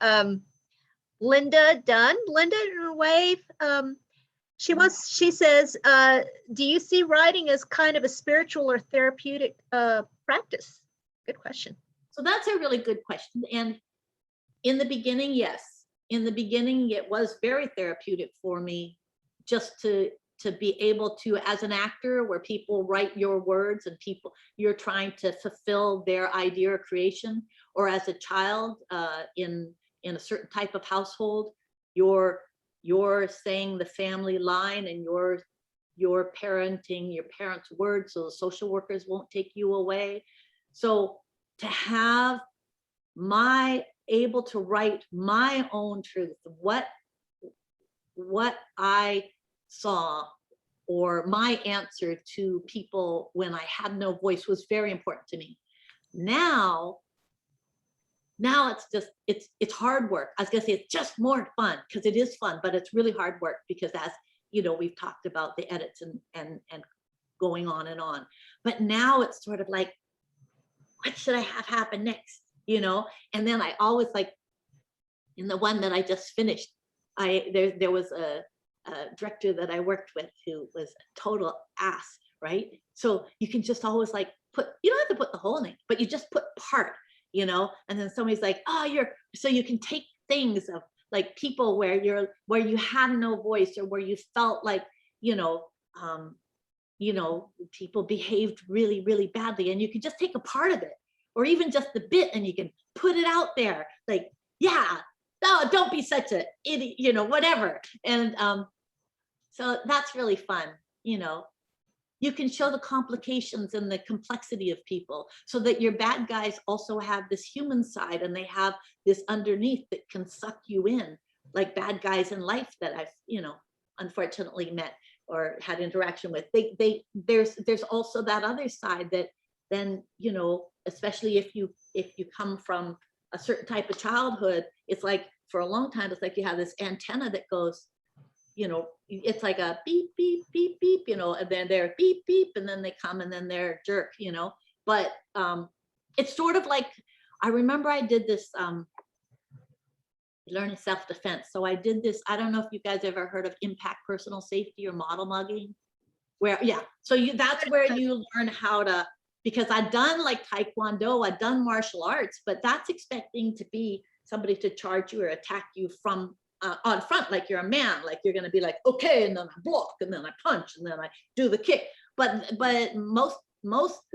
S1: Linda Dunn. Linda, in a wave. She says, do you see writing as kind of a spiritual or therapeutic practice? Good question.
S2: So that's a really good question. And in the beginning, yes. In the beginning, it was very therapeutic for me just to be able to, as an actor, where people write your words and you're trying to fulfill their idea or creation, or as a child in a certain type of household, you're saying the family line and you're parenting your parents' words, so the social workers won't take you away. So to have able to write my own truth, what I saw, or my answer to people when I had no voice, was very important to me. Now it's just, it's hard work. I was gonna say it's just more fun, because it is fun, but it's really hard work because, as you know, we've talked about the edits and going on and on. But now it's sort of like, what should I have happen next? You know? And then I always, like in the one that I just finished, there was a director that I worked with who was a total ass, right? So you can just always like you don't have to put the whole name, but you just put part, you know? And then somebody's like, oh, so you can take things of like people where you had no voice, or where you felt like, people behaved really, really badly, and you can just take a part of it, or even just the bit, and you can put it out there, like, yeah, no, don't be such an idiot, whatever. And so that's really fun. You can show the complications and the complexity of people, so that your bad guys also have this human side, and they have this underneath that can suck you in, like bad guys in life that I've, unfortunately met or had interaction with. There's also that other side that then, especially if you come from a certain type of childhood, it's like, for a long time, it's like you have this antenna that goes, it's like a beep, beep, beep, beep, and then they're beep, beep, and then they come, and then they're jerk, but it's sort of like, I remember I did this learning self-defense. So I did this, I don't know if you guys ever heard of impact personal safety or model mugging, where, yeah, so that's where you learn how to, because I'd done like Taekwondo, I'd done martial arts, but that's expecting to be somebody to charge you or attack you from on front, like you're a man, like you're going to be like, okay, and then I block, and then I punch, and then I do the kick. But most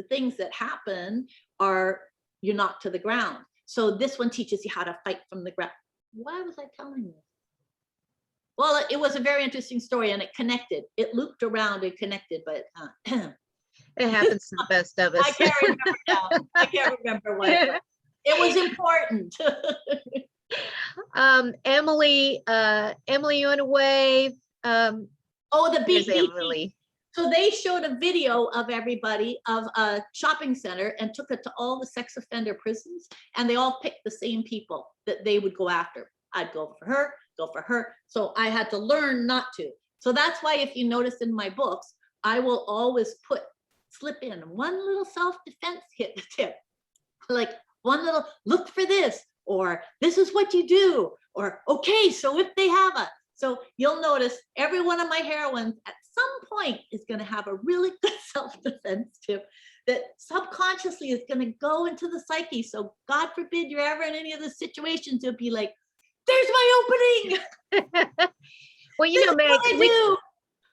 S2: things that happen are you're knocked to the ground. So this one teaches you how to fight from the ground. Why was I telling you? Well, it was a very interesting story, and it connected. It looped around and connected, but
S1: it happens to the best of us.
S2: I can't remember now. I can't remember what it was. It was important.
S1: Emily, you want to wave?
S2: Oh, the beep.
S1: Emily.
S2: So they showed a video of everybody of a shopping center and took it to all the sex offender prisons, and they all picked the same people that they would go after. I'd go for her. So I had to learn not to. So that's why, if you notice in my books, I will always slip in one little self-defense tip, like one little look for this, or this is what you do, or okay, so if they have a, so you'll notice every one of my heroines at some point is going to have a really good self-defense tip that subconsciously is going to go into the psyche. So God forbid you're ever in any of the situations, you'll be like, there's my opening.
S1: Well, Meg,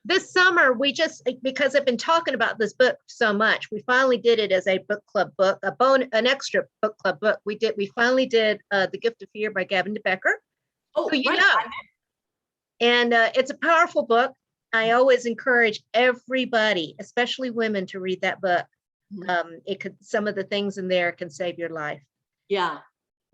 S1: this summer, we just, because I've been talking about this book so much, we finally did it as a book club book, an extra book club book. We finally did The Gift of Fear by Gavin de Becker.
S2: Oh, right.
S1: And it's a powerful book. I always encourage everybody, especially women, to read that book. Some of the things in there can save your life.
S2: Yeah.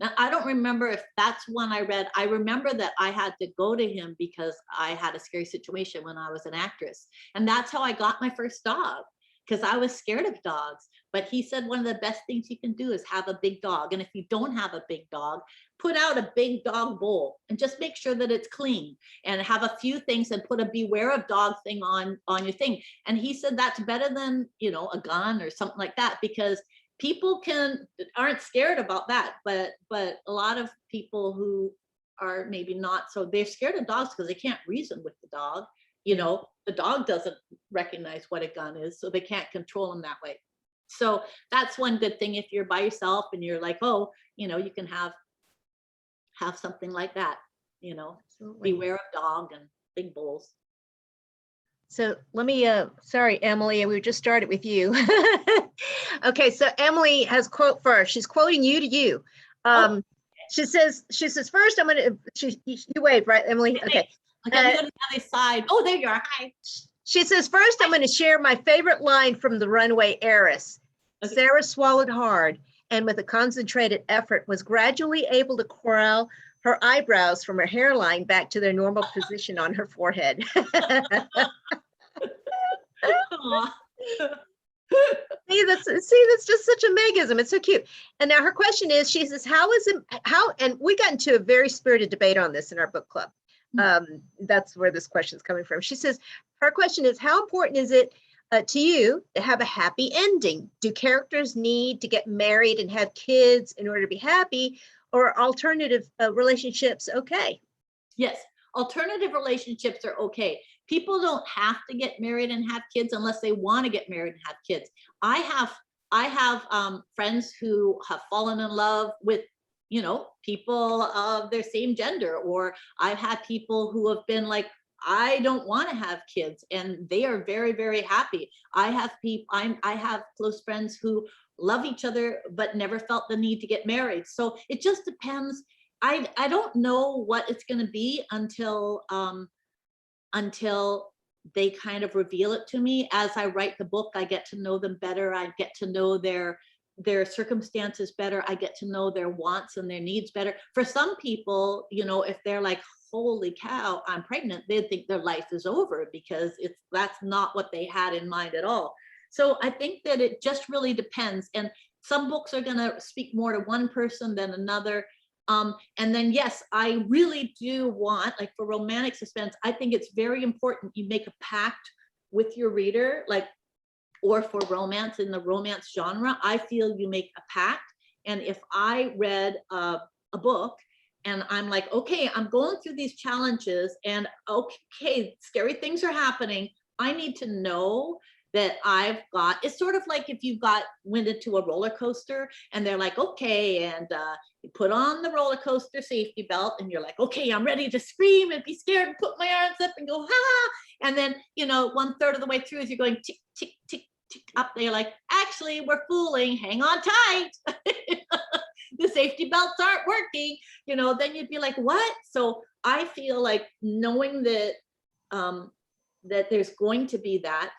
S2: Now, I don't remember if that's one I read. I remember that I had to go to him because I had a scary situation when I was an actress. And that's how I got my first dog, because I was scared of dogs. But he said one of the best things you can do is have a big dog. And if you don't have a big dog, put out a big dog bowl and just make sure that it's clean, and have a few things, and put a beware of dog thing on your thing. And he said that's better than, a gun or something like that, because people aren't scared about that, but a lot of people who are maybe not, so they're scared of dogs because they can't reason with the dog. You know, the dog doesn't recognize what a gun is, so they can't control them that way. So that's one good thing if you're by yourself and you're like, oh, you know, you can have something like that, you know.
S1: Absolutely.
S2: Beware of dog and big bulls.
S1: So let me, sorry, Emily, we just started with you. Okay, so Emily has quote first. She's quoting you to you. She says, first I'm gonna, you wave, right, Emily? Okay.
S2: Okay, I'm on the other side. Oh, there you are. Hi.
S1: She says, first I'm gonna share my favorite line from the Runaway Heiress. Okay. Sarah swallowed hard and with a concentrated effort was gradually able to corral her eyebrows from her hairline back to their normal position on her forehead. See, that's just such a Megism. It's so cute. And now her question is, she says, and we got into a very spirited debate on this in our book club. That's where this question is coming from. She says, her question is, how important is it to you to have a happy ending? Do characters need to get married and have kids in order to be happy, or are alternative relationships okay?
S2: Yes, alternative relationships are okay. People don't have to get married and have kids unless they want to get married and have kids. I have friends who have fallen in love with, you know, people of their same gender, or I've had people who have been like, I don't want to have kids, and they are very, very happy. I have close friends who love each other but never felt the need to get married. So it just depends. I don't know what it's going to be until they kind of reveal it to me. As I write the book, I get to know them better. I get to know their circumstances better. I get to know their wants and their needs better. For some people, you know, if they're like, holy cow, I'm pregnant, they think their life is over because that's not what they had in mind at all. So I think that it just really depends. And some books are going to speak more to one person than another. And then, yes, I really do want, like for romantic suspense, I think it's very important you make a pact with your reader, like, or for romance, in the romance genre, I feel you make a pact. And if I read a book and I'm like, okay, I'm going through these challenges and okay, scary things are happening, I need to know that I've got, it's sort of like if you've went into a roller coaster and they're like, okay, and you put on the roller coaster safety belt and you're like, okay, I'm ready to scream and be scared and put my arms up and go, ha. And then, you know, 1/3 of the way through as you're going tick, tick, tick, tick up, they're like, actually, we're fooling, hang on tight. The safety belts aren't working, you know, then you'd be like, what? So I feel like knowing that, that there's going to be that,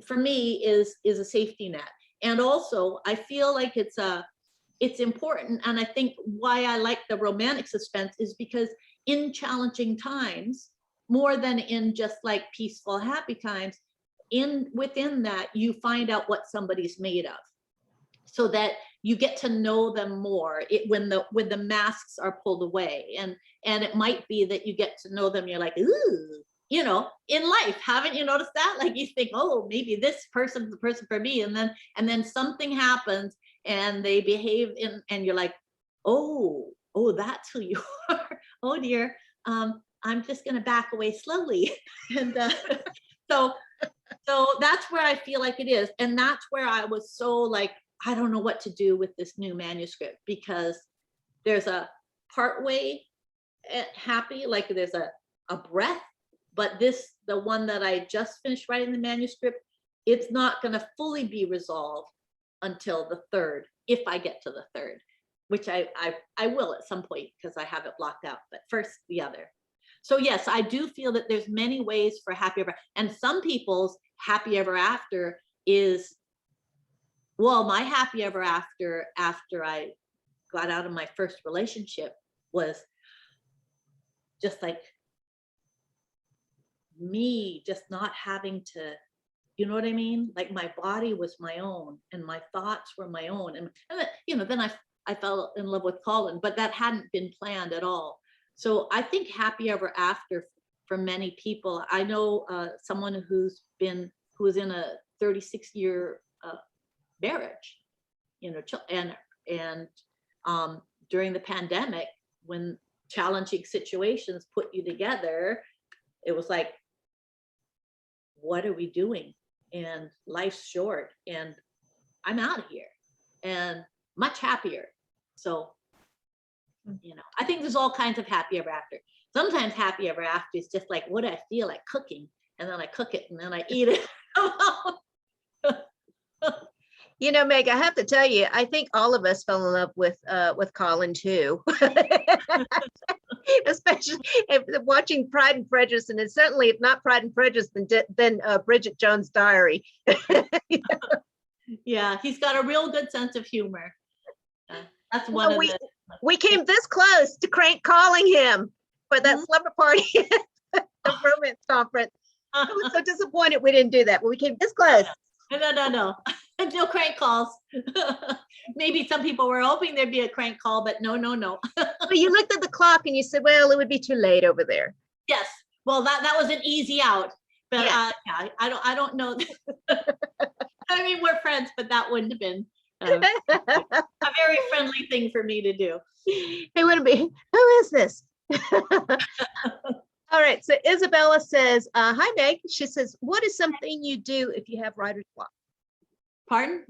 S2: for me is a safety net. And also I feel like it's important. And I think why I like the romantic suspense is because in challenging times, more than in just like peaceful, happy times, within that, you find out what somebody's made of, so that you get to know them more when the masks are pulled away. And it might be that you get to know them, you're like, ooh, you know, in life, haven't you noticed that? Like you think, oh, maybe this person's the person for me. And then something happens and they behave and you're like, oh, that's who you are. Oh dear. I'm just going to back away slowly. And so that's where I feel like it is. And that's where I was so like, I don't know what to do with this new manuscript, because there's a partway happy, like there's a breath, but the one that I just finished writing the manuscript, it's not going to fully be resolved until the 3rd, if I get to the 3rd, which I will at some point because I have it blocked out, but first the other. So yes, I do feel that there's many ways for happy ever, and some people's happy ever after is, well, my happy ever after I got out of my first relationship was just like me just not having to, you know what I mean? Like my body was my own and my thoughts were my own. And you know, then I fell in love with Colin, but that hadn't been planned at all. So I think happy ever after for many people, I know someone who's in a 36-year marriage, you know, and during the pandemic, when challenging situations put you together, it was like, what are we doing? And life's short and I'm out of here and much happier. So, you know, I think there's all kinds of happy ever after. Sometimes happy ever after is just like, what do I feel like cooking? And then I cook it and then I eat it.
S1: You know, Meg, I have to tell you, I think all of us fell in love with Colin too. Especially if watching Pride and Prejudice, and it's certainly, if not Pride and Prejudice, then Bridget Jones' Diary.
S2: Yeah, he's got a real good sense of humor. That's one of
S1: we came this close to Crank calling him for that slumber party at the romance conference. I was so disappointed we didn't do that, but we came this close.
S2: No. Until Crank calls. Maybe some people were hoping there'd be a Crank call, but no.
S1: Well, you looked at the clock and you said, well, it would be too late over there.
S2: Yes. Well, that was an easy out. But
S1: Yeah.
S2: I don't know. I mean, we're friends, but that wouldn't have been a very friendly thing for me to do.
S1: It wouldn't be. Who is this? All right. So Isabella says, hi, Meg. She says, what is something you do if you have writer's block?
S2: Pardon?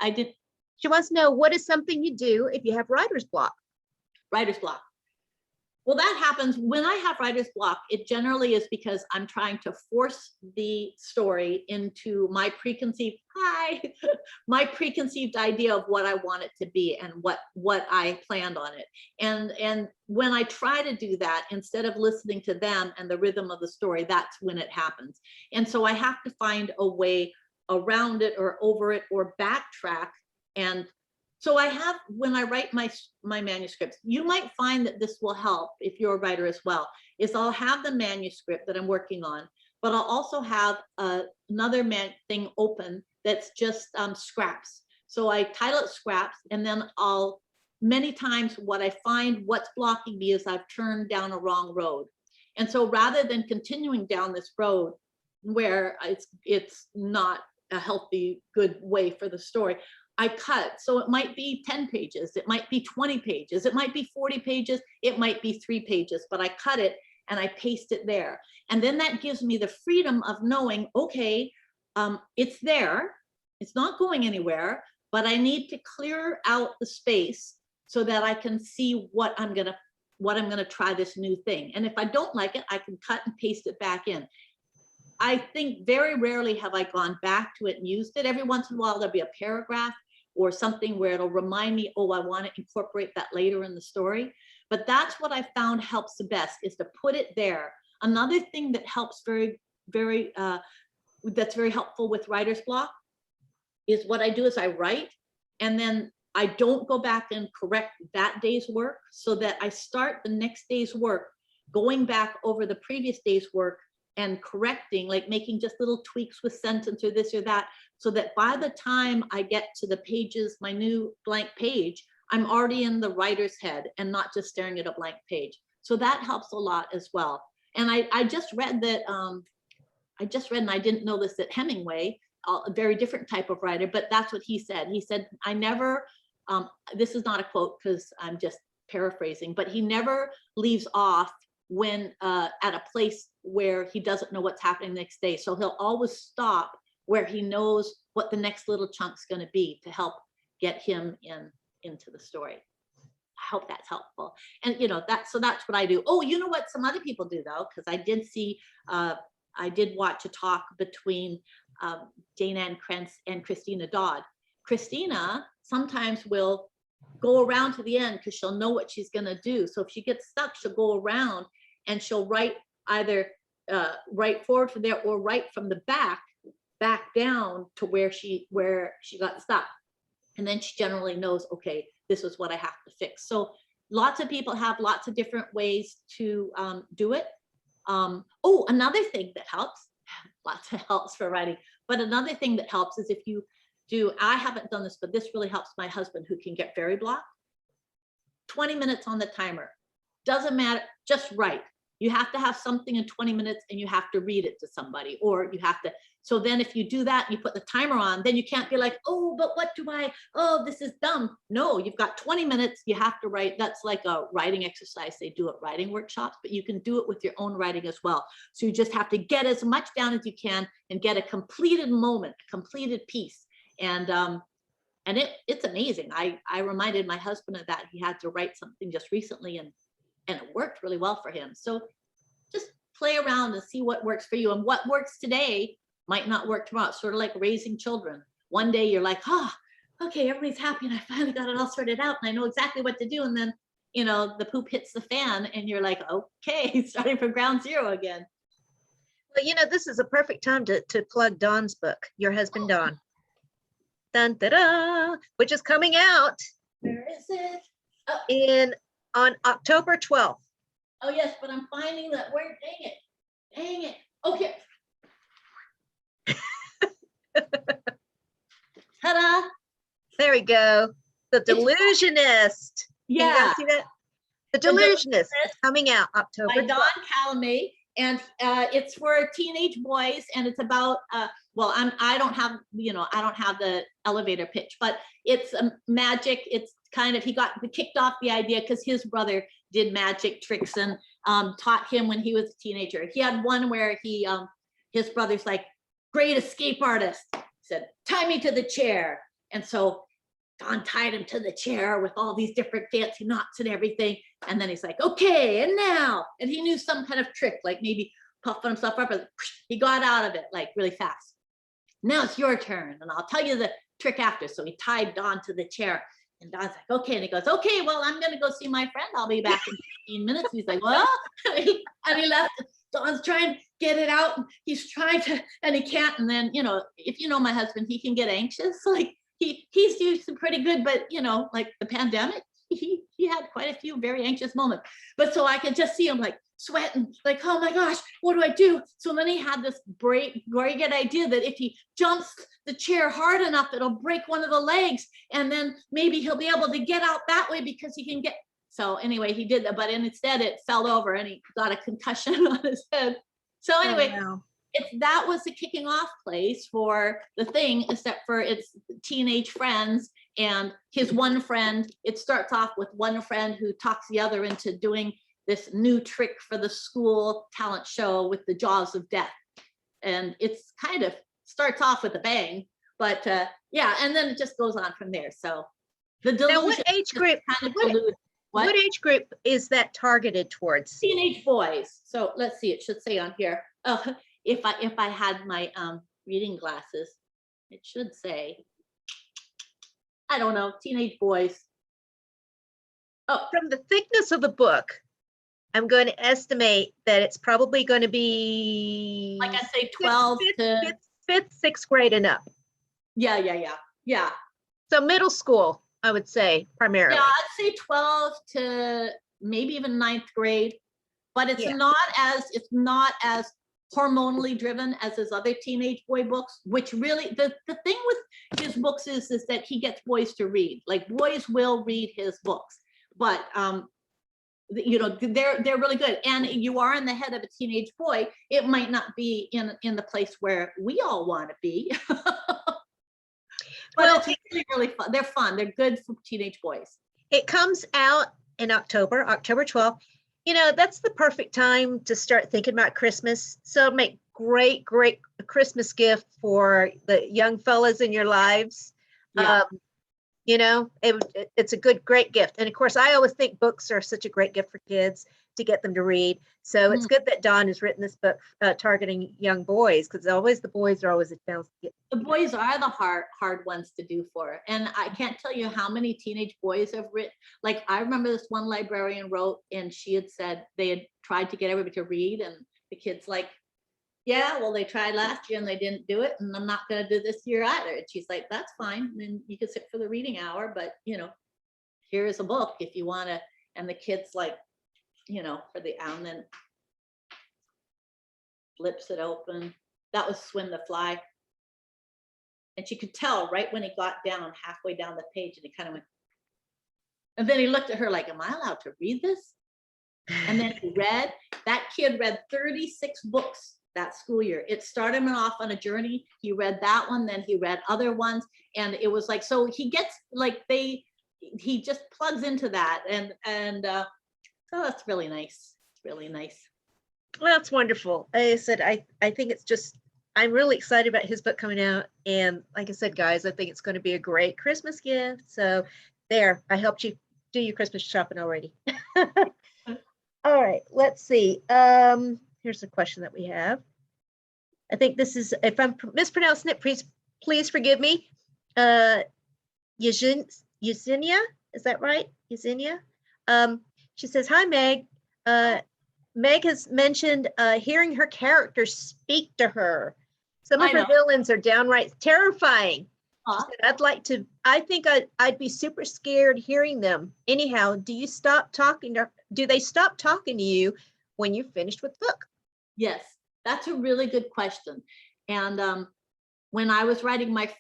S2: I did.
S1: She wants to know, what is something you do if you have writer's block?
S2: Writer's block. Well, that happens when I have writer's block. It generally is because I'm trying to force the story into my preconceived idea of what I want it to be and what I planned on it. And when I try to do that, instead of listening to them and the rhythm of the story, that's when it happens. And so I have to find a way around it or over it or backtrack. And so I have, when I write my manuscripts, you might find that this will help if you're a writer as well, is I'll have the manuscript that I'm working on, but I'll also have another thing open that's just scraps. So I title it scraps, and then many times what I find what's blocking me is I've turned down a wrong road. And so rather than continuing down this road where it's not a healthy, good way for the story, I cut. So it might be 10 pages, it might be 20 pages, it might be 40 pages, it might be 3 pages, but I cut it and I paste it there. And then that gives me the freedom of knowing, okay, it's there, it's not going anywhere, but I need to clear out the space so that I can see what I'm gonna try this new thing. And if I don't like it, I can cut and paste it back in. I think very rarely have I gone back to it and used it. Every once in a while, there'll be a paragraph or something where it'll remind me, oh, I want to incorporate that later in the story. But that's what I found helps the best, is to put it there. Another thing that helps that's very helpful with writer's block is what I do is I write, and then I don't go back and correct that day's work, so that I start the next day's work going back over the previous day's work and correcting, like making just little tweaks with sentence or this or that, so that by the time I get to the pages, my new blank page, I'm already in the writer's head and not just staring at a blank page. So that helps a lot as well. And I just read that, and I didn't know this, that Hemingway, a very different type of writer, but that's what he said. He said, I never, this is not a quote because I'm just paraphrasing, but he never leaves off when at a place where he doesn't know what's happening the next day. So he'll always stop where he knows what the next little chunk's going to be to help get him into the story. I hope that's helpful. And so that's what I do. Oh, you know what some other people do though, because I did see, I did watch a talk between Jane Ann Krentz and Christina Dodd. Christina sometimes will go around to the end because she'll know what she's going to do. So if she gets stuck, she'll go around and she'll write either write forward from there or write from the back down to where she got stuck. And then she generally knows, okay, this is what I have to fix. So lots of people have lots of different ways to do it. Oh, another thing that helps, lots of helps for writing, but another thing that helps is if you do, I haven't done this, but this really helps my husband who can get very blocked. 20 minutes on the timer, doesn't matter, just write. You have to have something in 20 minutes and you have to read it to somebody, or you have to So then if you do that, you put the timer on, then you can't be like, oh, but what do oh, this is dumb. No, you've got 20 minutes. You have to write. That's like a writing exercise they do at writing workshops, but you can do it with your own writing as well. So you just have to get as much down as you can and get a completed moment, a completed piece. And it's amazing. I reminded my husband of that. He had to write something just recently, and it worked really well for him. So just play around and see what works for you, and what works today might not work tomorrow. It's sort of like raising children. One day you're like, oh, okay, everybody's happy and I finally got it all sorted out and I know exactly what to do. And then, the poop hits the fan and you're like, okay, starting from ground zero again.
S1: Well, this is a perfect time to plug Dawn's book, Your Husband, Dawn. Dun, da, da, which is coming out.
S2: Where is it?
S1: On October 12th.
S2: Oh yes, but I'm finding that word. Dang it. Okay. Ta-da!
S1: There we go. The Delusionist.
S2: Yeah.
S1: Can you guys see that? The Delusionist is coming out October
S2: by
S1: 12th.
S2: Dawn Calamay, and it's for teenage boys, and it's about I don't have the elevator pitch, but it's magic. It's kind of, he got kicked off the idea because his brother did magic tricks and taught him when he was a teenager. He had one where his brother's like, great escape artist, said, tie me to the chair. And so Don tied him to the chair with all these different fancy knots and everything. And then he's like, okay, and now, and he knew some kind of trick, like maybe puffing himself up, or he got out of it like really fast. Now it's your turn, and I'll tell you the trick after. So he tied Don to the chair, and Don's like, okay. And he goes, okay, well, I'm going to go see my friend. I'll be back in 15 minutes. He's like, well, and he left. Don's trying to get it out, and he's trying to, and he can't. And then, if you know my husband, he can get anxious. Like he's usually pretty good, but like the pandemic, he had quite a few very anxious moments. But so I could just see him like sweating, like, oh my gosh, what do I do? So then he had this very good idea that if he jumps the chair hard enough, it'll break one of the legs, and then maybe he'll be able to get out that way because he can get. So anyway, he did that, but instead it fell over and he got a concussion on his head. So anyway,
S1: wow.
S2: That was the kicking off place for the thing, except for its teenage friends and his one friend. It starts off with one friend who talks the other into doing this new trick for the school talent show with the jaws of death. And it's kind of starts off with a bang, but yeah, and then it just goes on from there. So the delusion.
S1: Now, what age group?
S2: Kind of
S1: what age group is that targeted towards?
S2: Teenage boys. So let's see, it should say on here. If I had my reading glasses, it should say, I don't know, teenage boys. Oh,
S1: From the thickness of the book, I'm going to estimate that it's probably going to be,
S2: like I say, 12 to
S1: fifth, sixth grade and up.
S2: Yeah.
S1: So middle school, I would say primarily.
S2: Yeah, I'd say 12 to maybe even 9th grade, but it's not as hormonally driven as his other teenage boy books, which really, the thing with his books is that he gets boys to read. Like, boys will read his books, but they're really good. And you are in the head of a teenage boy. It might not be in the place where we all want to be. But it's really fun. They're fun. They're good for teenage boys.
S1: It comes out in October 12th. That's the perfect time to start thinking about Christmas. So make great Christmas gift for the young fellas in your lives.
S2: Yeah.
S1: It's a great gift. And of course, I always think books are such a great gift for kids to get them to read. So it's good that Dawn has written this book targeting young boys, because the boys are always a challenge to get.
S2: The boys are the hard ones to do for. And I can't tell you how many teenage boys have written. Like, I remember this one librarian wrote, and she had said they had tried to get everybody to read, and the kids like, yeah, well, they tried last year and they didn't do it, and I'm not going to do this year either. And she's like, that's fine. And you can sit for the reading hour, but here is a book if you want to. And the kids like, for the and then flips it open. That was Swim the Fly. And she could tell right when he got down, halfway down the page, and he kind of went, and then he looked at her like, am I allowed to read this? And then he read, that kid read 36 books that school year. It started him off on a journey. He read that one, then he read other ones, and it was like, so he gets like he just plugs into that, and so that's really nice. It's really nice.
S1: Well, that's wonderful. I said, I think it's just, I'm really excited about his book coming out. And like I said, guys, I think it's going to be a great Christmas gift. So there, I helped you do your Christmas shopping already. All right, let's see. Here's a question that we have. I think this is, if I'm mispronouncing it, please forgive me. Yesenia, is that right? Yesenia? She says, hi, Meg. Meg has mentioned hearing her characters speak to her. Some of her villains are downright terrifying. She said, I think I'd be super scared hearing them. Anyhow, do they stop talking to you when you're finished with the book?
S2: Yes, that's a really good question. And when I was writing my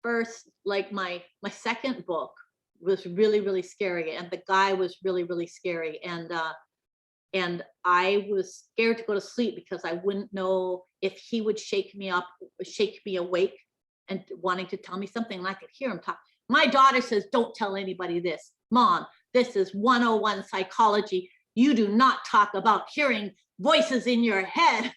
S2: first, like my second book was really, really scary. And the guy was really, really scary. And I was scared to go to sleep because I wouldn't know if he would shake me up, shake me awake and wanting to tell me something, and I could hear him talk. My daughter says, don't tell anybody this. Mom, this is 101 psychology. You do not talk about hearing voices in your head.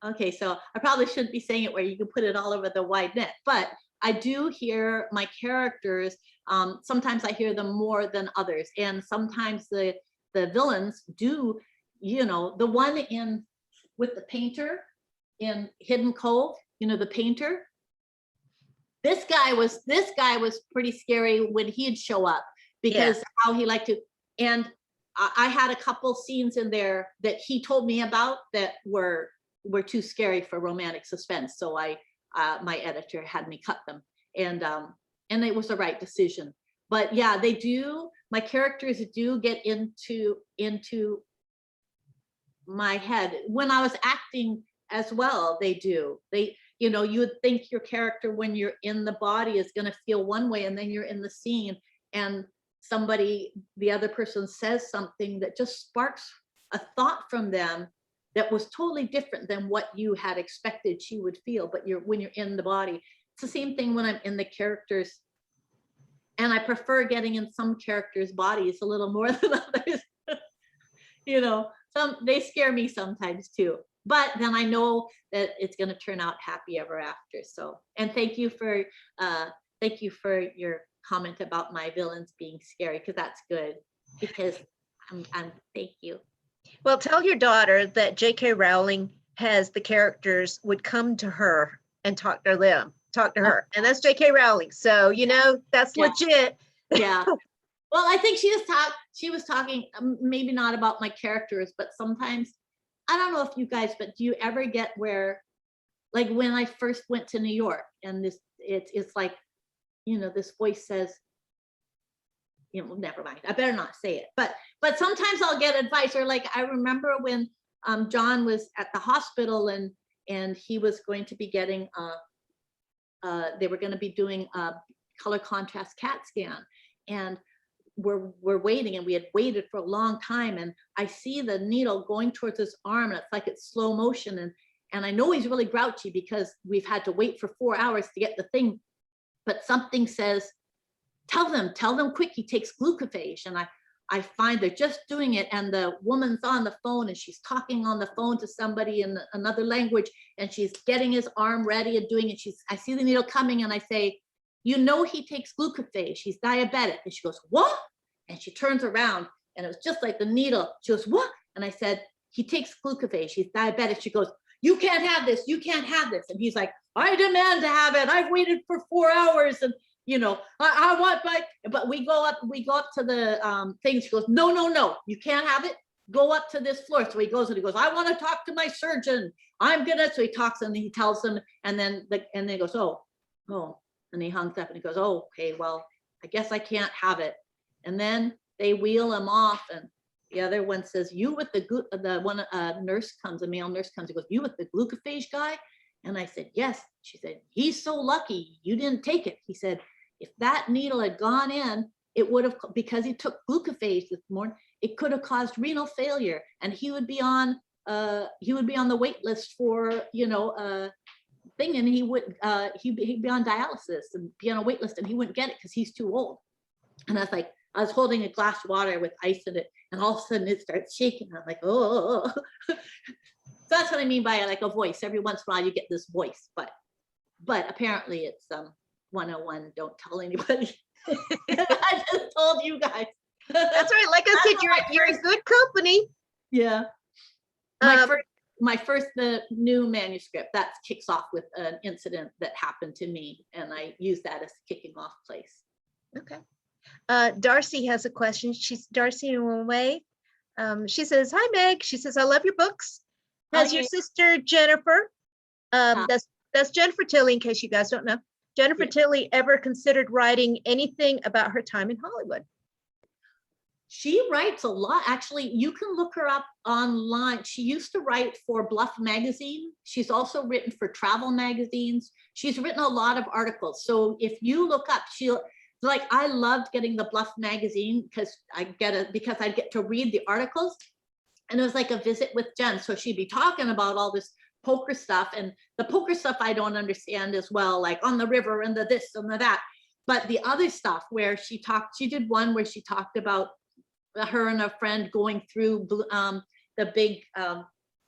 S2: Okay, so I probably shouldn't be saying it where you can put it all over the wide net, but I do hear my characters. Sometimes I hear them more than others. And sometimes the villains do, the one with the painter in Hidden Cove, the painter. This guy was pretty scary when he'd show up because how he liked to. And I had a couple scenes in there that he told me about that were too scary for Romantic Suspense. So my editor had me cut them, and it was the right decision. But yeah, they do. My characters do get into my head when I was acting as well. They do. You would think your character when you're in the body is going to feel one way, and then you're in the scene and the other person says something that just sparks a thought from them that was totally different than what you had expected she would feel. But when you're in the body, it's the same thing when I'm in the characters. And I prefer getting in some characters' bodies a little more than others. They scare me sometimes too. But then I know that it's going to turn out happy ever after. So, and thank you for your comment about my villains being scary, because that's good. Because I'm thank you.
S1: Well, tell your daughter that J.K. Rowling has the characters would come to her and talk to her, and that's J.K. Rowling. So that's legit.
S2: Yeah. Well, I think she was talking maybe not about my characters, but sometimes I don't know if you guys, but do you ever get where, like when I first went to New York, and it's like, this voice says, never mind, I better not say it, but sometimes I'll get advice, or like I remember when John was at the hospital and he was going to be getting they were going to be doing a color contrast CAT scan, and we're waiting, and we had waited for a long time, and I see the needle going towards his arm, and it's like it's slow motion, and I know he's really grouchy because we've had to wait for 4 hours to get the thing, but something says, tell them quick, he takes glucophage. And I find they're just doing it, and the woman's on the phone, and she's talking on the phone to somebody in another language, and she's getting his arm ready and doing it. I see the needle coming, and I say, he takes glucophage, he's diabetic. And she goes, what? And she turns around, and it was just like the needle. She goes, what? And I said, he takes glucophage, he's diabetic. She goes, you can't have this, you can't have this. And he's like, I demand to have it, I've waited for 4 hours, and I want but we go up to the thing. She goes, no, you can't have it, go up to this floor. So he goes, I want to talk to my surgeon, so he talks, and he tells them, and then he goes, oh, and he hangs up, and he goes, oh, okay, well, I guess I can't have it. And then they wheel him off, and the other one says, you with the one nurse comes, a male nurse comes, he goes, you with the glucophage guy? And I said, yes. She said, he's so lucky you didn't take it. He said, if that needle had gone in, it would have, because he took glucophage this morning, it could have caused renal failure, and he would be on he would be on the wait list for, you know, thing, and he'd be on dialysis and be on a wait list, and he wouldn't get it because he's too old. And I was holding a glass of water with ice in it, and all of a sudden it starts shaking. I'm like, oh. So that's what I mean by like a voice. Every once in a while you get this voice, but apparently it's 101, don't tell anybody. I just told you guys.
S1: That's right. Like I said, you're in good company.
S2: Yeah. My first the new manuscript that kicks off with an incident that happened to me, and I use that as a kicking off place.
S1: Okay. Darcy has a question. She's Darcy in one way. She says, "Hi Meg." She says, "I love your books. Has your sister Jennifer, that's Jennifer Tilly, in case you guys don't know, Jennifer Tilly, ever considered writing anything about her time in Hollywood?"
S2: She writes a lot. Actually, you can look her up online. She used to write for Bluff magazine. She's also written for travel magazines. She's written a lot of articles. So if you look up, I loved getting the Bluff magazine because I'd get to read the articles, and it was like a visit with Jen. So she'd be talking about all this poker stuff, and the poker stuff I don't understand as well, like on the river and the this and the that. But the other stuff where she did one where she talked about her and a friend going through the big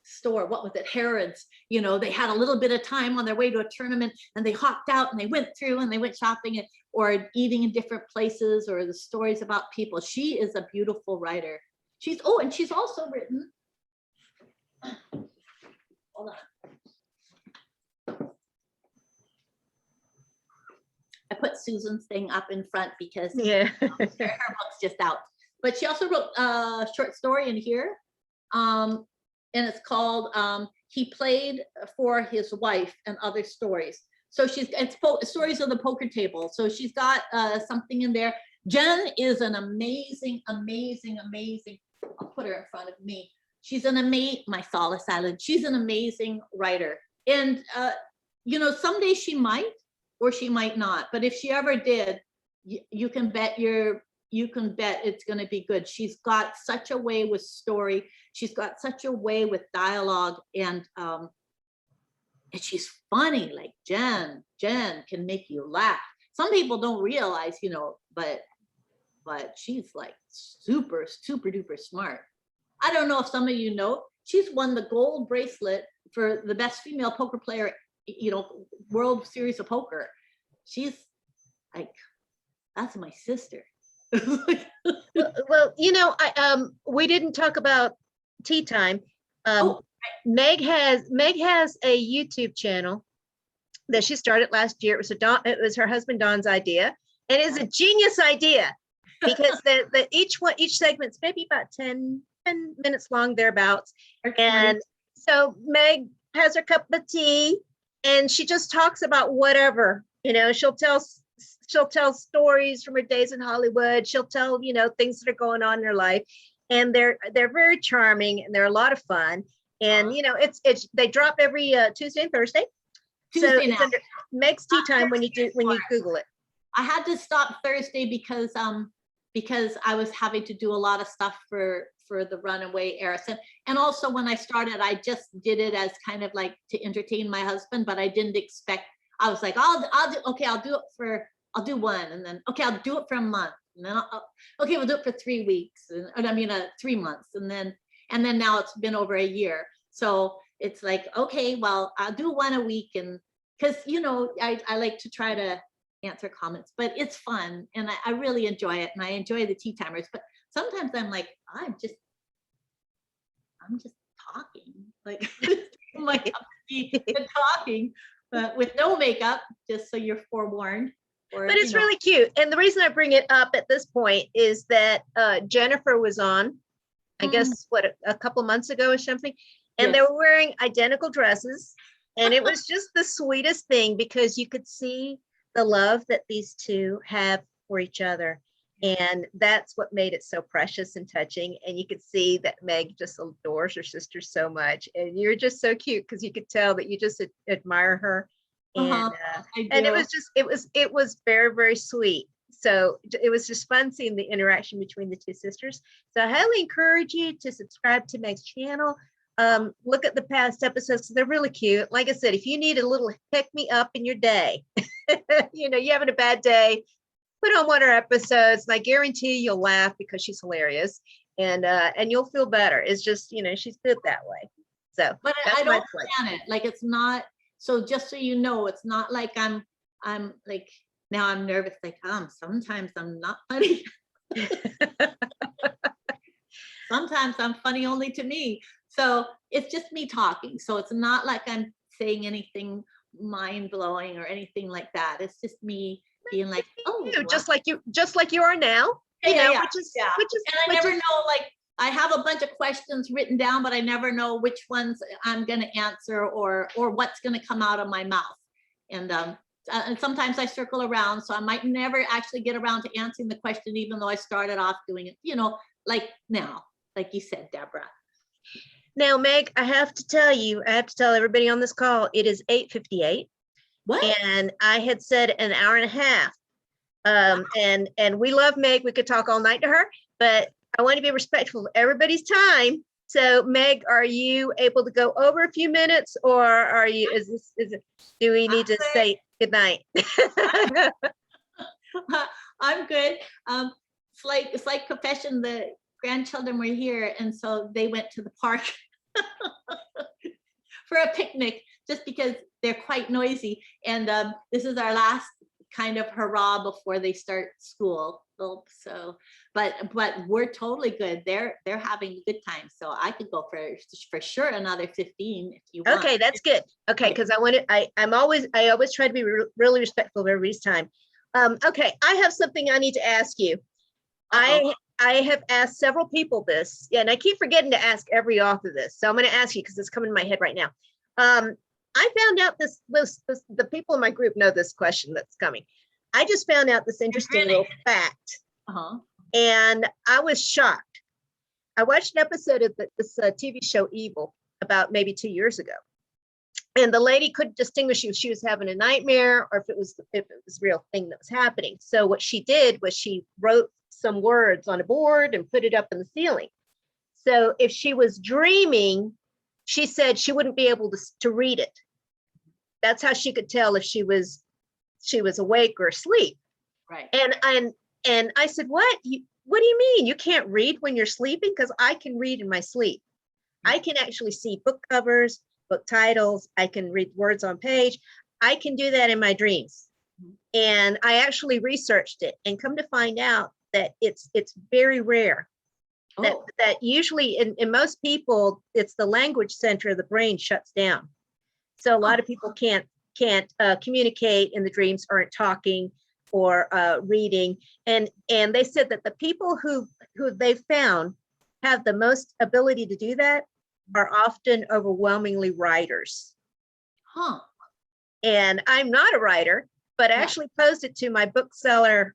S2: store, what was it, Harrods, you know, they had a little bit of time on their way to a tournament, and they hopped out and they went through and they went shopping or eating in different places, or the stories about people. She is a beautiful writer. And she's also written, hold on, I put Susan's thing up in front because her book's just out. But she also wrote a short story in here, and it's called He Played for His Wife and Other Stories. So it's stories of the poker table. So she's got something in there. Jen is an amazing, I'll put her in front of me. She's my solace island. She's an amazing writer. And, you know, someday she might, or she might not. But if she ever did, you can bet it's going to be good. She's got such a way with story. She's got such a way with dialogue, and she's funny. Like Jen can make you laugh. Some people don't realize, you know, but she's like super, super duper smart. I don't know if some of you know, she's won the gold bracelet for the best female poker player, you know, World Series of Poker. She's like, that's my sister.
S1: well, you know, we didn't talk about tea time. Meg has a YouTube channel that she started last year. It was her husband Don's idea, and it's a genius idea because each segment's maybe about 10 minutes long, thereabouts. And so Meg has her cup of tea, and she just talks about whatever, you know. She'll tell stories from her days in Hollywood. She'll tell, you know, things that are going on in her life, and they're very charming, and they're a lot of fun. And you know, they drop every Tuesday and Thursday. So it's under Meg's Tea Time when you Google it.
S2: I had to stop Thursday because I was having to do a lot of stuff for the Runaway Heiress, and also when I started, I just did it as kind of like to entertain my husband, but I didn't expect. I was like, I'll do one, and then I'll do it for a month, and then we'll do it for 3 weeks, and 3 months, and then now it's been over a year. So it's like, okay, well, I'll do one a week, and because, you know, I like to try to answer comments, but it's fun, and I really enjoy it, and I enjoy the tea timers. But sometimes I'm like, I'm just talking, like my cup of tea and talking, but with no makeup, just so you're forewarned.
S1: But it's really cute. And the reason I bring it up at this point is that Jennifer was on, I guess, a couple months ago or something, and they were wearing identical dresses. And it was just the sweetest thing, because you could see the love that these two have for each other. And that's what made it so precious and touching. And you could see that Meg just adores her sister so much. And you're just so cute, because you could tell that you just admire her. And it was very, very sweet. So it was just fun seeing the interaction between the two sisters. So I highly encourage you to subscribe to Meg's channel. look at the past episodes. They're really cute. Like I said, if you need a little pick me up in your day, you're having a bad day, put on one of her episodes, and I guarantee you'll laugh because she's hilarious, and you'll feel better. It's just, she's good that way. So,
S2: but
S1: that's
S2: I
S1: my
S2: don't
S1: place.
S2: plan it. Like, it's not, so just so you know, it's not like I'm like, now I'm nervous, like, sometimes I'm not funny. Sometimes I'm funny only to me. So it's just me talking. So it's not like I'm saying anything mind blowing or anything like that. It's just me being like, oh,
S1: You,
S2: wow.
S1: just like you are now,
S2: Yeah.
S1: which is
S2: And I never know, like, I have a bunch of questions written down, but I never know which ones I'm going to answer or what's going to come out of my mouth. And sometimes I circle around, so I might never actually get around to answering the question, even though I started off doing it, like now, like you said, Deborah.
S1: Now, Meg, I have to tell everybody on this call, it is 8:58.
S2: What?
S1: And I had said an hour and a half. And we love Meg. We could talk all night to her, but I want to be respectful of everybody's time. So, Meg, are you able to go over a few minutes, or do we need to say good night?
S2: I'm good. It's like confession. The grandchildren were here, and so they went to the park for a picnic, just because they're quite noisy. And this is our last kind of hurrah before they start school. So, but we're totally good. They're having a good time. So I could go for sure another 15 if you want.
S1: Okay, that's good. Okay, because I always try to be really respectful of everybody's time. Okay, I have something I need to ask you. I have asked several people this, and I keep forgetting to ask every author this. So I'm going to ask you because it's coming to my head right now. I found out this, the people in my group know this question that's coming. I just found out this interesting little fact, and I was shocked. I watched an episode of this TV show Evil about maybe 2 years ago, and the lady couldn't distinguish if she was having a nightmare or if it was a real thing that was happening. So what she did was she wrote some words on a board and put it up in the ceiling. So if she was dreaming, she said she wouldn't be able to read it. That's how she could tell if she was awake or asleep.
S2: Right.
S1: And I said, what do you mean you can't read when you're sleeping? Because I can read in my sleep. I can actually see book covers, book titles. I can read words on page. I can do that in my dreams. And I actually researched it and come to find out that it's very rare. That usually in most people, it's the language center of the brain shuts down. So a lot of people can't communicate in the dreams, aren't talking or reading. And they said that the people who they found have the most ability to do that are often overwhelmingly writers. And I'm not a writer, but I actually posted to my bookseller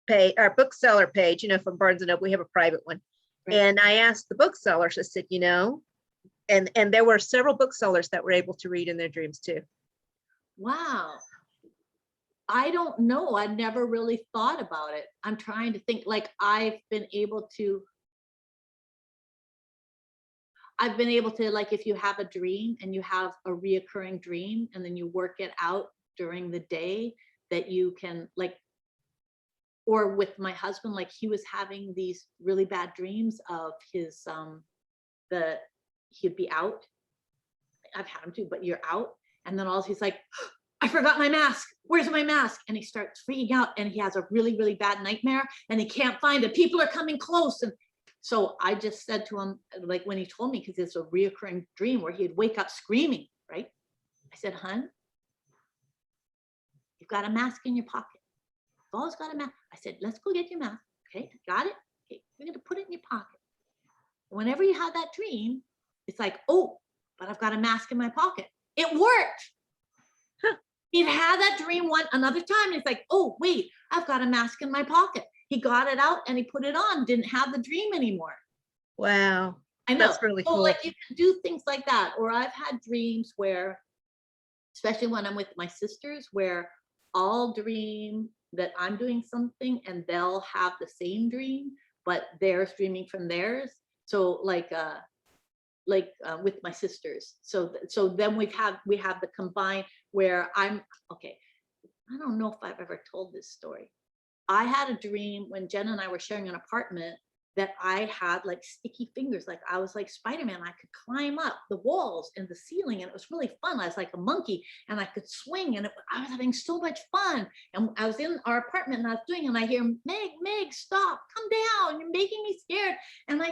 S1: page, our bookseller page, from Barnes & Noble. We have a private one. Right. And I asked the booksellers, I said, and there were several booksellers that were able to read in their dreams too.
S2: Wow. I don't know. I never really thought about it. I'm trying to think, like, I've been able to, like, if you have a dream and you have a reoccurring dream and then you work it out during the day, that you can, like, or with my husband, like, he was having these really bad dreams of his, he'd be out. I've had him too, but you're out. And then he's like, I forgot my mask. Where's my mask? And he starts freaking out, and he has a really, really bad nightmare and he can't find it. People are coming close. And so I just said to him, like, when he told me, because it's a reoccurring dream where he'd wake up screaming, right? I said, hun, you've got a mask in your pocket. You've always got a mask. I said, let's go get your mask. Okay, got it? Okay, you're going to put it in your pocket. Whenever you have that dream, it's like, oh, but I've got a mask in my pocket. It worked. He'd had that dream another time. And it's like, oh, wait, I've got a mask in my pocket. He got it out and he put it on, didn't have the dream anymore.
S1: Wow.
S2: I know.
S1: That's really cool.
S2: Like, you can do things like that. Or I've had dreams where, especially when I'm with my sisters, where I'll dream that I'm doing something and they'll have the same dream, but theirs dreaming from theirs. So like, like with my sisters. So then we have the combined where okay. I don't know if I've ever told this story. I had a dream when Jen and I were sharing an apartment that I had like sticky fingers, like I was like Spider-Man. I could climb up the walls and the ceiling, and it was really fun. I was like a monkey, and I could swing, and I was having so much fun. And I was in our apartment, and I was doing, and I hear, Meg, stop, come down, you're making me scared. And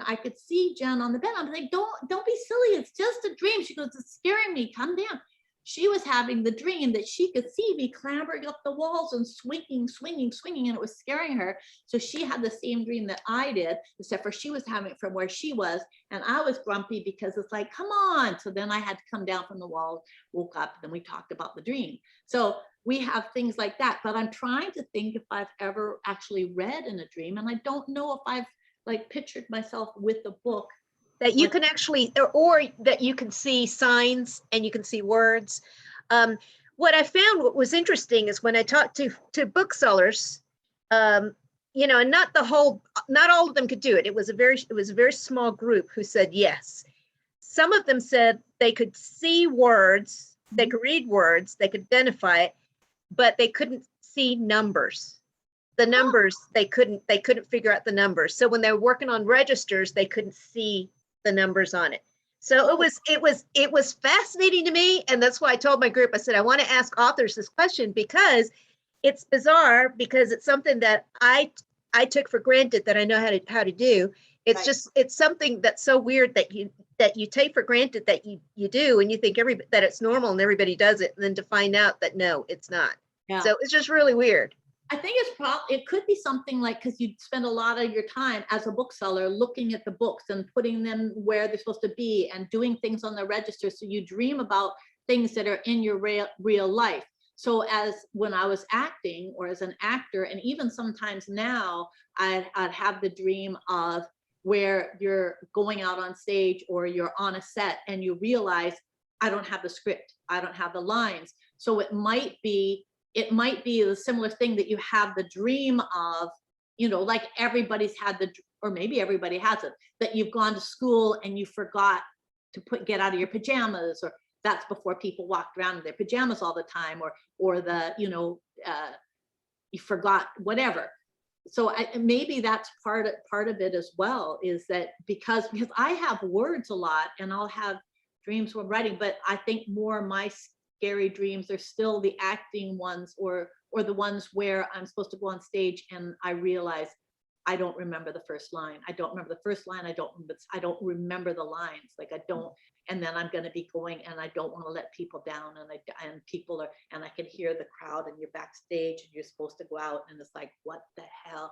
S2: I could see Jen on the bed. I'm like, don't be silly, it's just a dream. She goes, it's scaring me, come down. She was having the dream that she could see me clambering up the walls and swinging, and it was scaring her. So she had the same dream that I did, except for she was having it from where she was. And I was grumpy because it's like, come on. So then I had to come down from the wall, woke up, and then we talked about the dream. So we have things like that. But I'm trying to think if I've ever actually read in a dream. And I don't know if I've like pictured myself with the book.
S1: That you can actually, or that you can see signs and you can see words. What I found what was interesting is when I talked to booksellers, and not all of them could do it. It was a very small group who said yes. Some of them said they could see words, they could read words, they could identify it, but they couldn't see numbers. The numbers, they couldn't figure out the numbers. So when they were working on registers, they couldn't see the numbers on it. So it was fascinating to me. And that's why I told my group, I said, I want to ask authors this question because it's bizarre, because it's something that I took for granted that I know how to do. It's right. It's something that's so weird that you take for granted that you do, and you think that it's normal and everybody does it. And then to find out that no, it's not. Yeah. So it's just really weird.
S2: I think it could be something like, because you spend a lot of your time as a bookseller looking at the books and putting them where they're supposed to be and doing things on the register. So you dream about things that are in your real life. So as when I was acting or as an actor, and even sometimes now, I'd have the dream of where you're going out on stage or you're on a set and you realize, I don't have the script, I don't have the lines. So it might be a similar thing that you have the dream of, like everybody's had or maybe everybody has it, that you've gone to school and you forgot to get out of your pajamas, or that's before people walked around in their pajamas all the time, or you forgot whatever. So maybe that's part of it as well, is that because I have words a lot and I'll have dreams when writing, but I think more my scary dreams are still the acting ones, or the ones where I'm supposed to go on stage and I realize I don't remember the first line. I don't remember the first line. I don't remember the lines. Like I don't, and then I'm going to be going, and I don't want to let people down, and people are, and I can hear the crowd, and you're backstage and you're supposed to go out, and it's like, what the hell?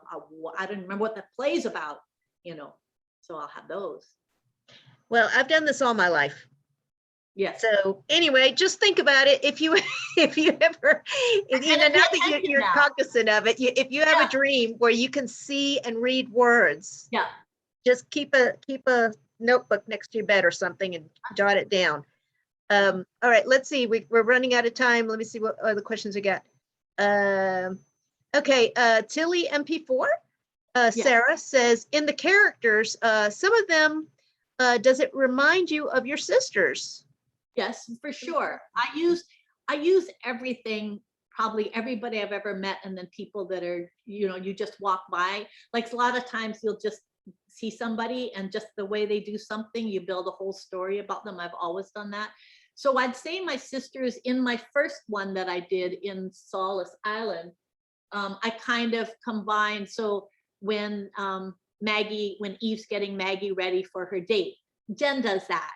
S2: I don't remember what the play's about, so I'll have those.
S1: Well, I've done this all my life.
S2: Yes.
S1: So anyway, just think about it. If you ever, now that you're cognizant of it, if you have a dream where you can see and read words, just keep a notebook next to your bed or something and jot it down. All right, let's see. We're running out of time. Let me see what other questions we got. Okay, Tilly MP4. Sarah says, in the characters, some of them, does it remind you of your sisters?
S2: Yes, for sure. I use everything, probably everybody I've ever met, and then people that are, you just walk by. Like a lot of times you'll just see somebody and just the way they do something, you build a whole story about them. I've always done that. So I'd say my sisters, in my first one that I did in Solace Island, I kind of combined. So when Eve's getting Maggie ready for her date, Jen does that.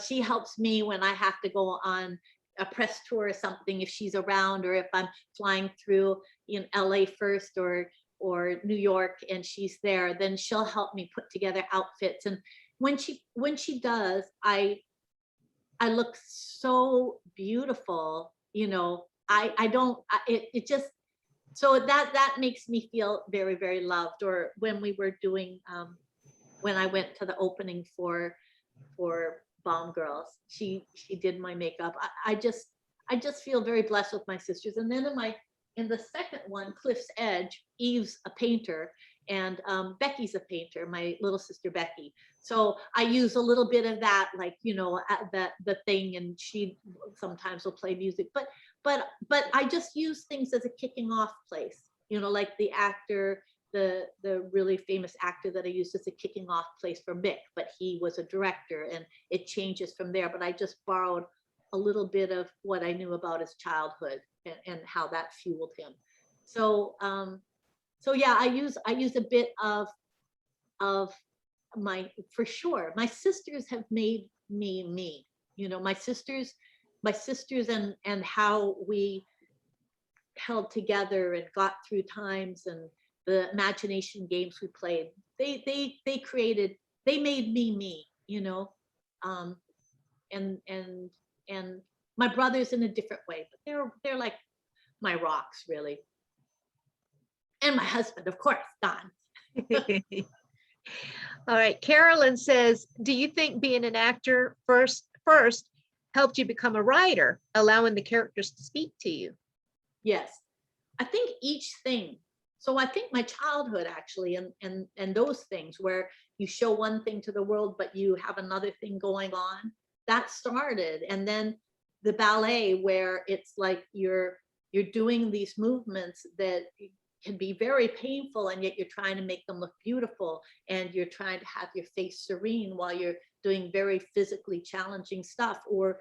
S2: She helps me when I have to go on a press tour or something, if she's around, or if I'm flying through LA first or New York and she's there, then she'll help me put together outfits. And when she does, I look so beautiful, it just, so that makes me feel very, very loved. Or when we were doing, when I went to the opening for Bomb Girls, she did my makeup. I just feel very blessed with my sisters. And then in the second one, Cliff's Edge, Eve's a painter, And Becky's a painter, my little sister Becky. So I use a little bit of that, like, you know, the thing, and she sometimes will play music, but I just use things as a kicking off place, you know, like the actor, the really famous actor that I used as a kicking off place for Mick, but he was a director, and it changes from there. But I just borrowed a little bit of what I knew about his childhood and how that fueled him. So so yeah, I use a bit of my, for sure. My sisters have made me, you know, my sisters and how we held together and got through times, and the imagination games we played. They created, they made me, you know. Um, and my brothers in a different way, but they're like my rocks, really. And my husband, of course, Don.
S1: All right. Carolyn says, do you think being an actor first helped you become a writer, allowing the characters to speak to you?
S2: Yes, I think each thing. So I think my childhood actually, and those things where you show one thing to the world, but you have another thing going on, that started. And then the ballet, where it's like you're doing these movements that can be very painful, and yet you're trying to make them look beautiful, and you're trying to have your face serene while you're doing very physically challenging stuff. Or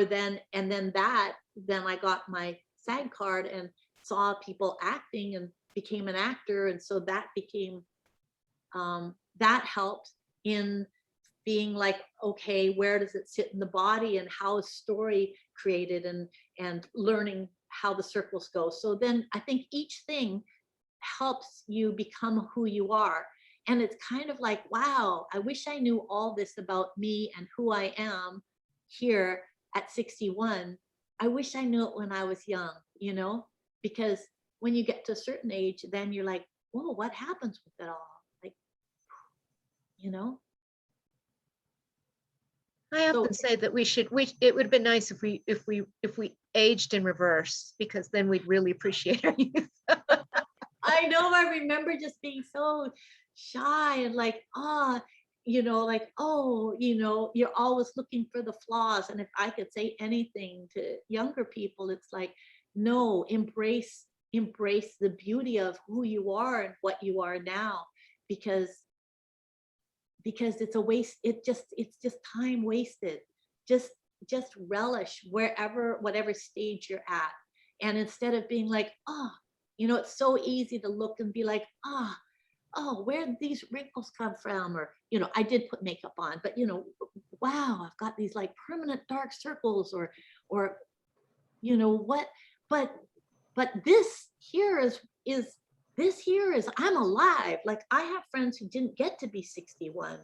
S2: then I got my SAG card and saw people acting and became an actor. And so that became that helped in being like, okay, where does it sit in the body, and how is story created, and learning how the circles go. So then I think each thing helps you become who you are. And it's kind of like, wow, I wish I knew all this about me and who I am here at 61. I wish I knew it when I was young, you know, because when you get to a certain age, then you're like, whoa, what happens with it all? Like, you know?
S1: I often say that it would have been nice if we aged in reverse, because then we'd really appreciate our youth.
S2: I know, I remember just being so shy and like, you know, like, oh, you know, you're always looking for the flaws. And if I could say anything to younger people, it's like, no, embrace the beauty of who you are and what you are now, because it's a waste. It's just time wasted. Just relish whatever stage you're at. And instead of being like, oh, you know, it's so easy to look and be like, oh, where did these wrinkles come from? Or, you know, I did put makeup on, but, you know, wow, I've got these like permanent dark circles, or, you know what, but this here is I'm alive. Like, I have friends who didn't get to be 61.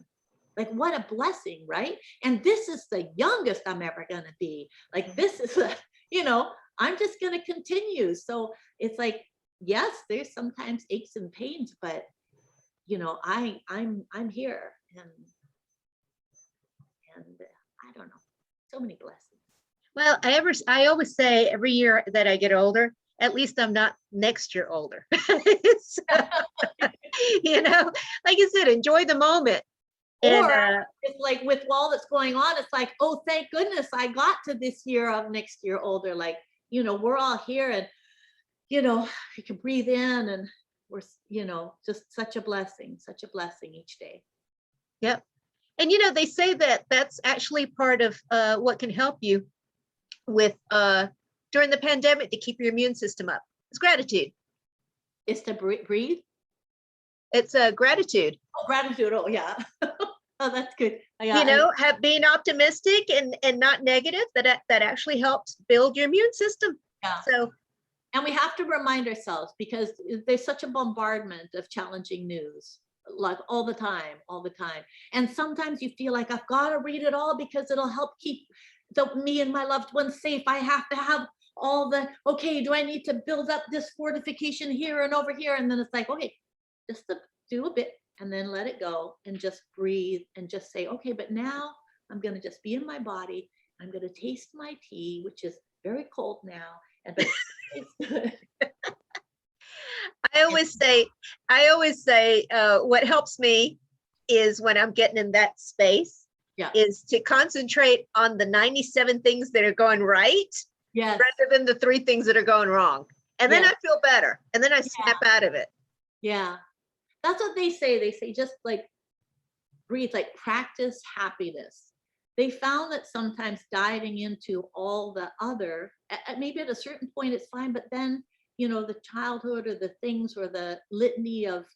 S2: Like, what a blessing, right? And this is the youngest I'm ever going to be. Like, this is you know, I'm just going to continue. So it's like, yes, there's sometimes aches and pains, but, you know, I'm here, and I don't know, so many blessings.
S1: Well, I always say every year that I get older, at least I'm not next year older. So, you know, like I said, enjoy the moment.
S2: Or
S1: And
S2: it's like, with all that's going on, it's like, oh, thank goodness I got to this year of next year older. Like, you know, we're all here, and, you know, you can breathe in, and we're, you know, just such a blessing each day.
S1: yep. And, you know, they say that that's actually part of what can help you with during the pandemic to keep your immune system up. It's gratitude.
S2: It's to breathe.
S1: It's gratitude.
S2: Oh, gratitude. Oh, yeah. Oh, that's good. Yeah,
S1: you know, being optimistic and not negative, that actually helps build your immune system.
S2: Yeah.
S1: So,
S2: and we have to remind ourselves, because there's such a bombardment of challenging news, like all the time. And sometimes you feel like, I've got to read it all because it'll help keep me and my loved ones safe. I have to have all the, okay, do I need to build up this fortification here and over here? And then it's like, okay, just do a bit, and then let it go, and just breathe, and just say, okay, but now I'm going to just be in my body. I'm going to taste my tea, which is very cold now, and but it's good.
S1: I always say, what helps me is when I'm getting in that space
S2: Yeah.
S1: is to concentrate on the 97 things that are going right
S2: Yes.
S1: rather than the 3 things that are going wrong. And then
S2: Yes.
S1: I feel better. And then I snap out of it.
S2: Yeah. That's what they say. They say just like breathe, like practice happiness. They found that sometimes diving into all the other, maybe at a certain point it's fine, but then, you know, the childhood or the things or the litany of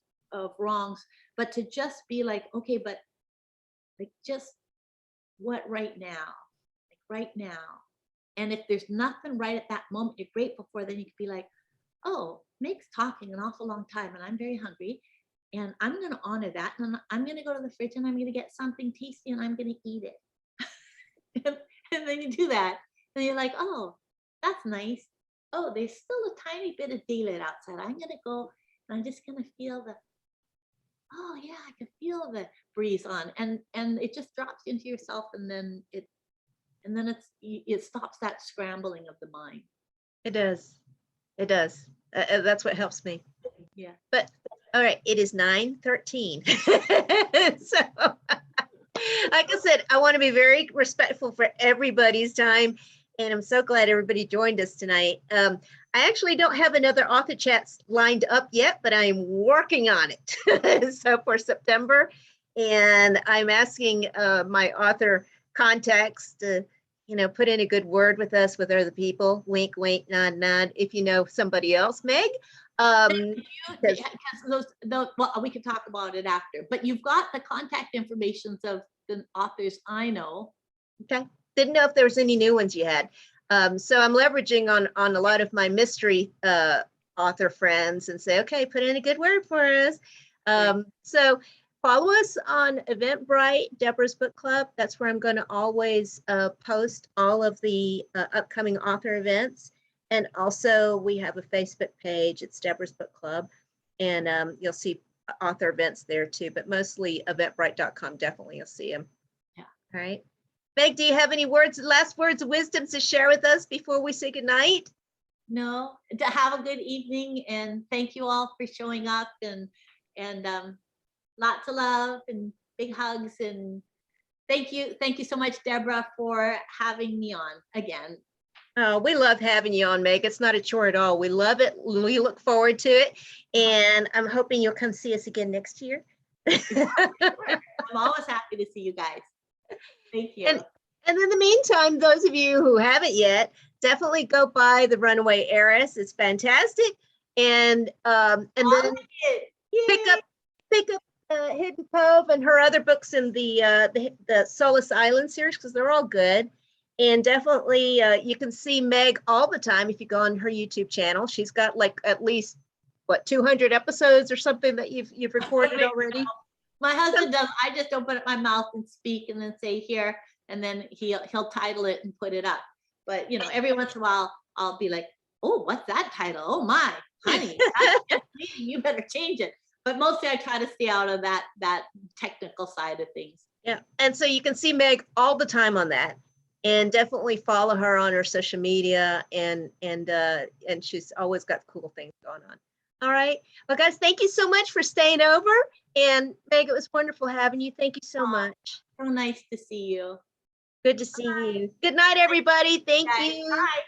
S2: wrongs, but to just be like, okay, but like just what right now, like right now. And if there's nothing right at that moment you're grateful for, then you could be like, oh, Meg's talking an awful long time and I'm very hungry. And I'm going to honor that. And I'm going to go to the fridge and I'm going to get something tasty and I'm going to eat it. And then you do that. And you're like, oh, that's nice. Oh, there's still a tiny bit of daylight outside. I'm going to go and I'm just going to feel the, oh yeah, I can feel the breeze on. And it just drops into yourself. And then it stops that scrambling of the mind.
S1: It does. It does. That's what helps me.
S2: Yeah.
S1: But all right, it is 9:13. So like I said, I want to be very respectful for everybody's time. And I'm so glad everybody joined us tonight. I actually don't have another author chats lined up yet, but I'm working on it. So for September, and I'm asking my author contacts to, you know, put in a good word with us, with other people. Wink, wink, nod, nod. If you know somebody else, Meg.
S2: Because well, we can talk about it after, but you've got the contact information of the authors I know.
S1: Okay. Didn't know if there was any new ones you had. So I'm leveraging on a lot of my mystery author friends and say, okay, put in a good word for us. So follow us on Eventbrite, Deborah's Book Club. That's where I'm going to always post all of the upcoming author events. And also we have a Facebook page. It's Deborah's Book Club. And you'll see author events there too, but mostly eventbrite.com. Definitely you'll see them.
S2: Yeah.
S1: All right. Meg, do you have any last words of wisdom to share with us before we say goodnight?
S2: No, to have a good evening, and thank you all for showing up, and lots of love and big hugs, and thank you so much, Deborah, for having me on again.
S1: Oh, we love having you on, Meg. It's not a chore at all. We love it. We look forward to it, and I'm hoping you'll come see us again next year.
S2: I'm always happy to see you guys. Thank you.
S1: And in the meantime, those of you who haven't yet, definitely go buy The Runaway Heiress. It's fantastic. And then pick up Hidden Cove and her other books in the Solace Island series, because they're all good. And definitely you can see Meg all the time if you go on her YouTube channel. She's got like at least 200 episodes or something that you've recorded already.
S2: My husband does. I just open up my mouth and speak and then say here, and then he'll title it and put it up. But you know, every once in a while I'll be like, oh, what's that title? Oh my, honey, you better change it. But mostly I try to stay out of that technical side of things.
S1: Yeah, and so you can see Meg all the time on that, and definitely follow her on her social media, and she's always got cool things going on. All right, well, guys, thank you so much for staying over. And Meg, it was wonderful having you. Thank you so much.
S2: So nice to see you.
S1: Good to see you. Good night, everybody. Thank you.
S2: Bye.